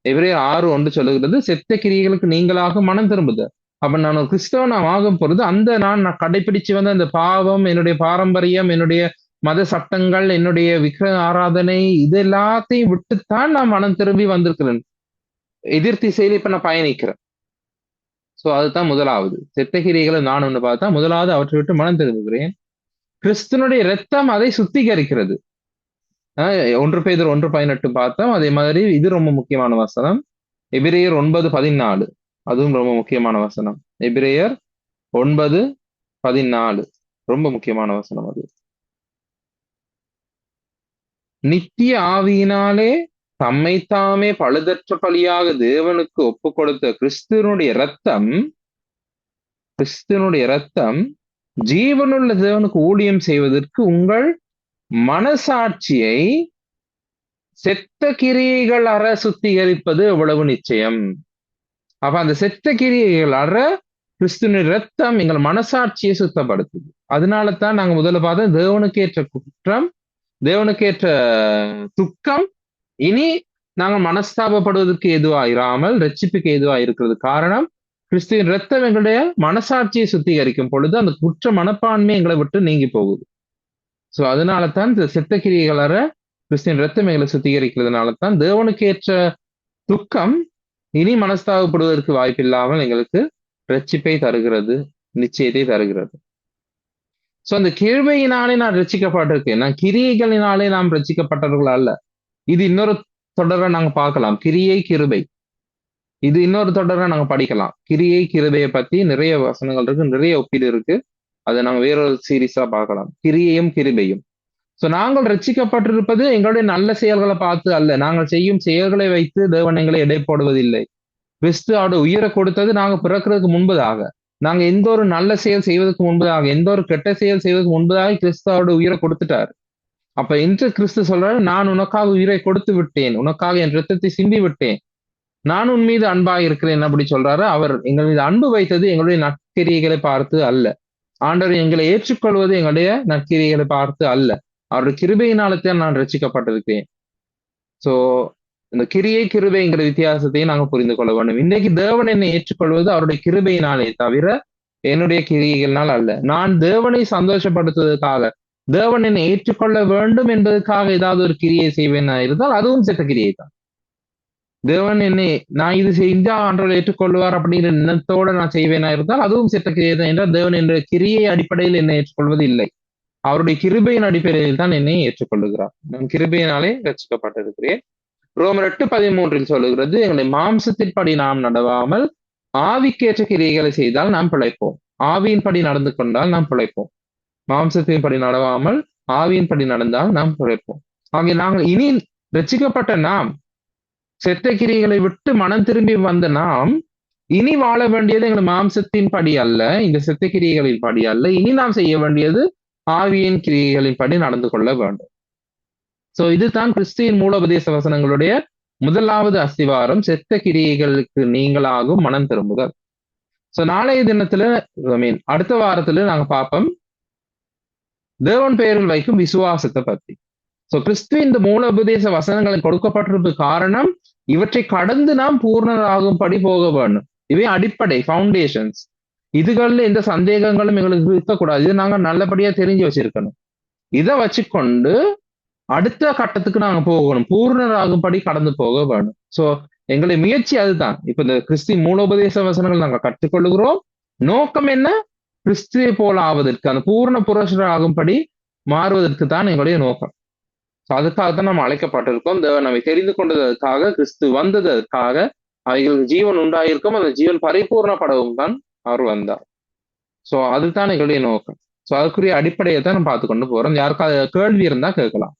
எபிரேயர் 6:1 சொல்லுகிறது, செத்த கிரியைகளுக்கு நீங்களாக மனம் திரும்புது. அப்ப நான் ஒரு கிறிஸ்தவன் ஆகும் பொழுது அந்த நான் கடைபிடிச்சு வந்த அந்த பாவம், என்னுடைய பாரம்பரியம், என்னுடைய மத சட்டங்கள், என்னுடைய விக்கிரக ஆராதனை, இது எல்லாத்தையும் விட்டுத்தான் நான் மனம் திரும்பி வந்திருக்கிறேன். எதிர் திசையில இப்ப நான் பயணிக்கிறேன். சோ அதுதான் முதலாவது. செத்த கிரியைகளை நான் ஒண்ணு பார்த்தா முதலாவது அவற்றை விட்டு மனம் திரும்புகிறேன். கிறிஸ்துனுடைய இரத்தம் அதை சுத்திகரிக்கிறது. 1 பேதுரு 1:18 பார்த்தோம். அதே மாதிரி இது ரொம்ப முக்கியமான வசனம், எபிரேயர் 9:14, அதுவும் ரொம்ப முக்கியமான வசனம். எபிரேயர் 9:14 ரொம்ப முக்கியமான வசனம். அது நித்திய ஆவியினாலே தம்மைத்தாமே பழுதற்ற பலியாக தேவனுக்கு ஒப்பு கொடுத்த கிறிஸ்துவனுடைய இரத்தம் ஜீவனுள்ள தேவனுக்கு ஊழியம் செய்வதற்கு உங்கள் மனசாட்சியை செத்த கிரியைகள் அற சுத்திகரிப்பது எவ்வளவு நிச்சயம். அப்ப அந்த செத்த கிரியைகள் அற கிறிஸ்துவின் இரத்தம் எங்கள் மனசாட்சியை சுத்தப்படுத்துது. அதனால தான் நாங்க முதல்ல பார்த்தோம், தேவனுக்கேற்ற குற்றம், தேவனுக்கேற்ற துக்கம், இனி நாங்கள் மனஸ்தாபப்படுவதற்கு எதுவாயிராமல் ரட்சிப்புக்கு எதுவா இருக்கிறது. காரணம், கிறிஸ்துவின் இரத்தம் எங்களுடைய மனசாட்சியை சுத்திகரிக்கும் பொழுது அந்த குற்ற மனப்பான்மை எங்களை விட்டு நீங்கி போகுது. சோ அதனால தான் இந்த செத்த கிரியைகளற கிறிஸ்துவின் இரத்தம் எங்களை சுத்திகரிக்கிறதுனால தான் தேவனுக்கேற்ற துக்கம் இனி மனஸ்தாபப்படுவதற்கு வாய்ப்பில்லாமல் எங்களுக்கு ரட்சிப்பை தருகிறது, நிச்சயத்தை தருகிறது. சோ அந்த கிருபையினாலே நான் ரட்சிக்கப்பட்டிருக்கேன். நான் கிரியைகளினாலே நாம் ரட்சிக்கப்பட்டவர்கள் அல்ல. இது இன்னொரு தொடரை நாங்க பார்க்கலாம், கிரியை கிருபை. இது இன்னொரு தொடரை நாங்க படிக்கலாம். கிரியை கிருபையை பத்தி நிறைய வசனங்கள் இருக்கு, நிறைய ஒப்பீடு இருக்கு. அதை நாங்க வேறொரு சீரீஸா பார்க்கலாம், கிரியையும் கிருபையும். சோ நாங்கள் ரட்சிக்கப்பட்டிருப்பது எங்களுடைய நல்ல செயல்களை பார்த்து அல்ல. நாங்கள் செய்யும் செயல்களை வைத்து தேவன் எங்களை எடை போடுவதில்லை. கிறிஸ்து அவருடைய உயிரை கொடுத்தது நாங்க பிறக்கிறதுக்கு முன்பதாக, நாங்க எந்த ஒரு நல்ல செயல் செய்வதற்கு முன்பதாக, எந்த ஒரு கெட்ட செயல் செய்வதற்கு முன்பதாக கிறிஸ்து அவருடைய உயிரை கொடுத்துட்டாரு. அப்ப இன்று கிறிஸ்து சொல்றாரு, நான் உனக்காக உயிரை கொடுத்து விட்டேன், உனக்காக என் ரத்தத்தை சிந்தி விட்டேன், நான் உன் மீது அன்பாக இருக்கிறேன் அப்படி சொல்றாரு. அவர் எங்கள் மீது அன்பு வைத்தது எங்களுடைய நற்கிரியைகளை பார்த்து அல்ல. ஆண்டவர் எங்களை ஏற்றுக்கொள்வது எங்களுடைய நற்கிரியைகளை பார்த்து அல்ல. அவருடைய கிருபையினால்தான் நான் ரட்சிக்கப்பட்டிருக்கிறேன். சோ இந்த கிரியை கிருபைங்கிற வித்தியாசத்தையும் நாங்க புரிந்து கொள்ள வேண்டும். இன்றைக்கு தேவன் என்னை ஏற்றுக்கொள்வது அவருடைய கிருபையினாலே தவிர என்னுடைய கிரியைகள்னால் அல்ல. நான் தேவனை சந்தோஷப்படுத்துவதற்காக, தேவன் என்னை ஏற்றுக்கொள்ள வேண்டும் என்பதற்காக ஏதாவது ஒரு கிரியை செய்வேனா இருந்தால் அதுவும் செத்த கிரியை தான். தேவன் என்னை நான் இது செஞ்சா ஆண்டவர் ஏற்றுக்கொள்வார் அப்படிங்கிற எண்ணத்தோட நான் செய்வேனா இருந்தால் அதுவும் செத்த கிரியை தான். என்றால் தேவன் என்ற கிரியை அடிப்படையில் என்னை ஏற்றுக்கொள்வது இல்லை, அவருடைய கிருபையின் அடிப்படையில் தான் என்னை ஏற்றுக்கொள்ளுகிறார். நான் கிருபையினாலே ரட்சிக்கப்பட்டிருக்கிறேன். ரோமர் 8:13 சொல்லுகிறது, எங்களுடைய மாம்சத்தின்படி நாம் நடவாமல் ஆவிக்கேற்ற கிரியைகளை செய்தால் நாம் பிழைப்போம். ஆவியின்படி நடந்து கொண்டால் நாம் பிழைப்போம். மாம்சத்தின்படி நடவாமல் ஆவியின்படி நடந்தால் நாம் பிழைப்போம். ஆகிய நாங்கள் இனி ரட்சிக்கப்பட்ட நாம், செத்த கிரியைகளை விட்டு மனம் திரும்பி வந்த நாம் இனி வாழ வேண்டியது எங்கள் மாம்சத்தின் படி அல்ல, இந்த செத்த கிரியைகளின் படி அல்ல. இனி நாம் செய்ய வேண்டியது ஆவியின் கிரியைகளின் படி நடந்து கொள்ள வேண்டும். சோ இதுதான் கிறிஸ்துவின் மூலோபதேச வசனங்களுடைய முதலாவது அஸ்திவாரம், செத்த கிரியைகளுக்கு நீங்களாகும் மனம் திரும்புதல். சோ நாளைய தினத்துல அடுத்த வாரத்துல நாங்க பார்ப்போம் தேவன் பெயரில் வைக்கும் விசுவாசத்தை பத்தி. சோ கிறிஸ்து இந்த மூலோபதேச வசனங்களை கொடுக்கப்பட்டிருப்பது காரணம், இவற்றை கடந்து நாம் பூர்ணராகும்படி போக வேண்டும். இவை அடிப்படை ஃபவுண்டேஷன்ஸ். இதுகள்ல எந்த சந்தேகங்களும் எங்களுக்கு இருக்கக்கூடாது. இது நாங்க நல்லபடியா தெரிஞ்சு வச்சிருக்கணும். இதை வச்சுக்கொண்டு அடுத்த கட்டத்துக்கு நாங்க போகணும். பூர்ணராகும்படி கடந்து போக வேணும். சோ எங்களுடைய முயற்சி அதுதான். இப்ப இந்த கிறிஸ்து மூலோபதேச வசனங்கள் நாங்க கற்றுக்கொள்கிறோம். நோக்கம் என்ன? கிறிஸ்துவை போல ஆவதற்கு, அந்த பூர்ண புருஷராகும்படி மாறுவதற்கு தான் எங்களுடைய நோக்கம். ஸோ அதுக்காகத்தான் நம்ம அழைக்கப்பட்டிருக்கோம். நம்மை தெரிந்து கொண்டதற்காக, கிறிஸ்து வந்ததற்காக, அவைகளுக்கு ஜீவன் உண்டாயிருக்கும், அந்த ஜீவன் பரிபூர்ணப்படவும் தான் அவர் வந்தார். ஸோ அதுதான் எங்களுடைய நோக்கம். ஸோ அதுக்குரிய அடிப்படையை தான் நம்ம பார்த்து கொண்டு போறோம். யாருக்காவது கேள்வி இருந்தா கேட்கலாம்,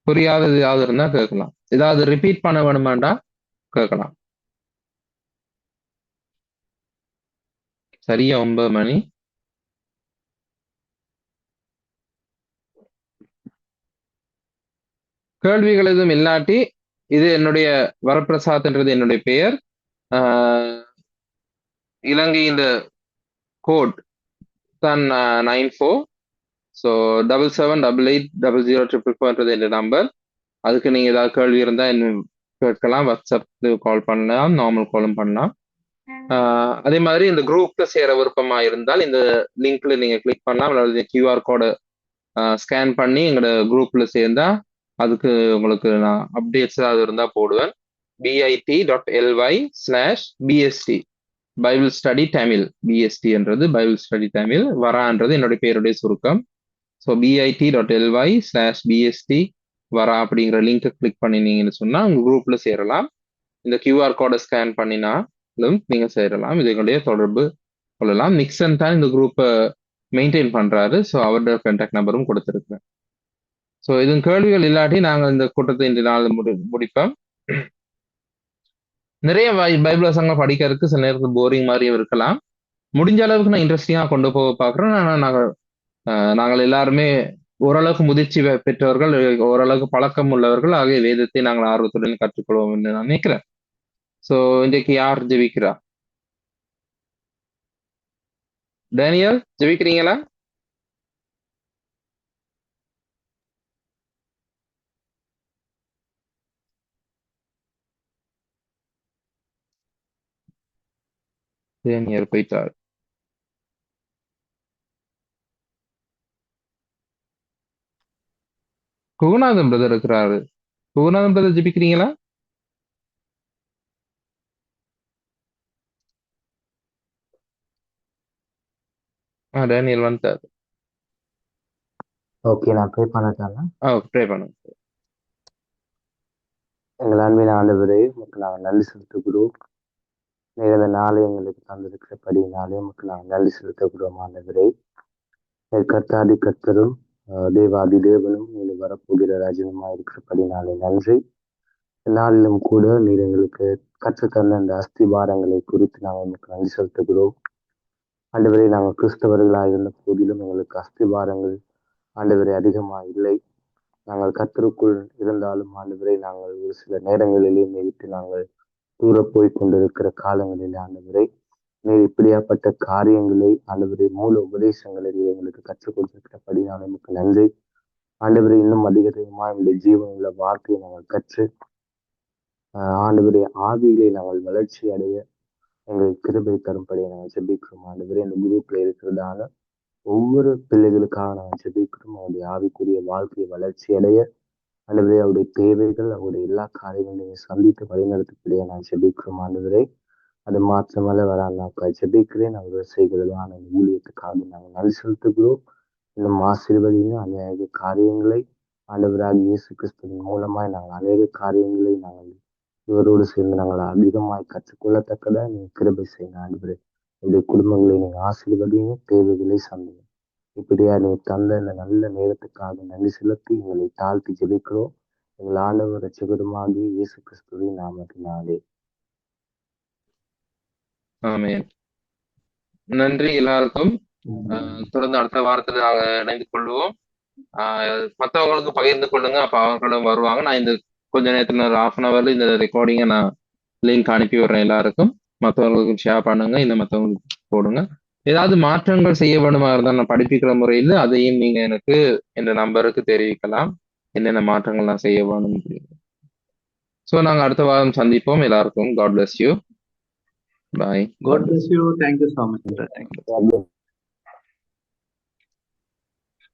புரியாதது ஏதாவது இருந்தா கேட்கலாம், ஏதாவது ரிப்பீட் பண்ண வேணுமாண்டா கேட்கலாம். சரியா 9 மணி. கேள்விகள் எதுவும் இல்லாட்டி, இது என்னுடைய வரப்பிரசாத்ன்றது என்னுடைய பெயர். இலங்கை இந்த கோட் தான் 94. ஸோ 7788000044 என்ற நம்பர். அதுக்கு நீங்க ஏதாவது கேள்வி இருந்தா என்ன கேட்கலாம். வாட்ஸ்அப் கால் பண்ணலாம், நார்மல் காலும் பண்ணலாம். அதே மாதிரி இந்த குரூப்ல சேர விருப்பமா இருந்தால் இந்த லிங்க்ல நீங்க கிளிக் பண்ணலாம், அல்லது QR கோடை ஸ்கேன் பண்ணி எங்களோட குரூப்ல சேர்ந்தா அதுக்கு உங்களுக்கு நான் அப்டேட்ஸ் ஏதாவது இருந்தா போடுவேன். bit.ly/bst Bible study Tamil. BST என்றது பைபிள் ஸ்டடி தமிழ், வரான்றது என்னுடைய பேருடைய சுருக்கம். ஸோ bit.ly/bst வரா அப்படிங்கிற லிங்கை கிளிக் பண்ணினீங்கன்னு சொன்னா உங்க குரூப்ல சேரலாம். இந்த QR கோடை ஸ்கேன் பண்ணினாலும் நீங்க சேரலாம். இதுகளுடைய தொடர்பு கொள்ளலாம். நிக்சன் தான் இந்த குரூப்பை மெயின்டைன் பண்றாரு. ஸோ அவருடைய கான்டாக்ட் நம்பரும் கொடுத்துருக்கேன். ஸோ இதுவும் கேள்விகள் இல்லாட்டி நாங்கள் இந்த கூட்டத்தை இன்று நாள் முடிப்போம். நிறைய பைபிள் வசனங்கள் படிக்கிறதுக்கு சில நேரத்தில் போரிங் மாதிரியும் இருக்கலாம். முடிஞ்ச அளவுக்கு நான் இன்ட்ரெஸ்டிங்காக கொண்டு போக பார்க்குறேன். ஆனால் நாங்கள் எல்லாருமே ஓரளவுக்கு முதிர்ச்சி பெற்றவர்கள், ஓரளவுக்கு பழக்கம் உள்ளவர்கள். ஆகிய வேதத்தை நாங்கள் ஆர்வத்துடன் கற்றுக்கொள்வோம் என்று நான் நினைக்கிறேன். ஸோ இன்றைக்கு யார் ஜெபிக்கிறா? டேனியல் ஜெபிக்கிறீங்களா? டேனியல் போயிட்டார். குகுநாதன் பிரதர் இருக்கிறாரு. குகுநாதன் பிரதர் ஜெபிக்கிறீங்களா? டேனியல் வந்துட்டார். ஓகே, நான் ப்ரே பண்ணட்டாங்க. ப்ரே பண்ணுங்க. எங்கள் அன்பின் ஆண்டவரே, மக்கள் நாங்கள் நன்றி செலுத்துகிறோம். இந்த நாளை எங்களுக்கு தந்திருக்கிறபடினாலே மக்கள் நாங்கள் நன்றி செலுத்துகிறோம். ஆண்டவரே, கர்த்தாதி கர்த்தரும் தேவாதி தேவனும் நீங்க வரப்போகிற ராஜ்யமாக இருக்கிறபடினாலே நன்றி. நாளிலும் கூட நீர் எங்களுக்கு கற்றுத்தந்த அந்த அஸ்திபாரங்களை குறித்து நாங்கள் உங்களுக்கு நன்றி செலுத்துகிறோம். ஆண்டவரே, நாங்கள் கிறிஸ்தவர்களாக இருந்த போதிலும் எங்களுக்கு அஸ்திபாரங்கள் ஆண்டவரே அதிகமாக இல்லை. நாங்கள் கர்த்தருக்குள் இருந்தாலும் ஆண்டவரே, நாங்கள் ஒரு சில நேரங்களிலே விட்டு நாங்கள் தூர போய் கொண்டிருக்கிற காலங்களில் ஆண்டவரே, நீர் இப்படியாப்பட்ட காரியங்களை ஆண்டவரே, மூல உபதேசங்களை எங்களுக்கு கற்றுக் கொடுத்திருக்கிறபடி நான் நமக்கு நன்றி. ஆண்டவரே, இன்னும் அதிகமா இந்த ஜீவனுள்ள வார்த்தையை நாங்கள் கற்று ஆண்டவரே ஆவிகளை நாங்கள் வளர்ச்சி அடைய எங்களுக்கு கிருபை தரும்படி நாங்கள் ஜெபிக்கிறோம். ஆண்டவரே, இந்த குரூப்ல இருக்கிறதான ஒவ்வொரு பிள்ளைகளுக்காக நாங்கள் ஜெபிக்கிறோம். அவருடைய ஆவிக்குரிய வாழ்க்கையை வளர்ச்சி அடைய ஆண்டவரே, அவருடைய தேவைகள், அவருடைய எல்லா காரியங்களையும் சந்தித்து வழிநடத்தக்கூடிய நான் ஜெபிக்கிறோம். ஆண்டவரே, அது மாத்திரமல்ல வரானாக்கா ஜெபிக்கிறேன். அவர்கள் செய்கிறதான ஊழியத்துக்காக நாங்கள் நன்றி செலுத்துகிறோம். இன்னும் ஆசீர்வதிங்க. அநேக காரியங்களை ஆண்டவராக இயேசு கிறிஸ்துவின் மூலமாய் நாங்கள் அநேக காரியங்களை நாங்கள் இவரோடு சேர்ந்து நாங்கள் அதிகமாய் கற்றுக்கொள்ளத்தக்கதா நீங்க கிருபை செய்யுங்க. ஆண்டவரே, என்னுடைய குடும்பங்களை நீங்க ஆசீர்வதிங்க, தேவைகளை சந்திங்க. இப்படியா நீ தந்த இந்த நல்ல நேரத்துக்காக நன்றி செலுத்தி எங்களை தாழ்த்தி ஜெபிக்கிறோம். எங்கள் ஆண்டவர் ரட்சகருமாகி இயேசு கிறிஸ்துவின் நாமத்தினாலே. ஆமென். நன்றி எல்லாருக்கும். தொடர்ந்து அடுத்த வாரத்தில் நாங்கள் இணைந்து கொள்வோம். மற்றவங்களுக்கு பகிர்ந்து கொள்ளுங்க, அப்ப அவர்களும் வருவாங்க. நான் இந்த கொஞ்ச நேரத்துல ஒரு 1/2 hourல இந்த ரெக்கார்டிங்கை நான் லிங்க் அனுப்பி விடுறேன் எல்லாருக்கும். மற்றவங்களுக்கும் ஷேர் பண்ணுங்க, இந்த மற்றவங்களுக்கு போடுங்க. ஏதாவது மாற்றங்கள் செய்ய வேணுமா இருந்தால் நான் படிப்பிக்கிற முறையில் அதையும் நீங்க எனக்கு இந்த நம்பருக்கு தெரிவிக்கலாம், என்னென்ன மாற்றங்கள் நான் செய்ய வேணும். ஸோ நாங்கள் அடுத்த வாரம் சந்திப்போம். எல்லாருக்கும் God bless you. Bye. God bless you. Thank you so much. Thank you. God bless.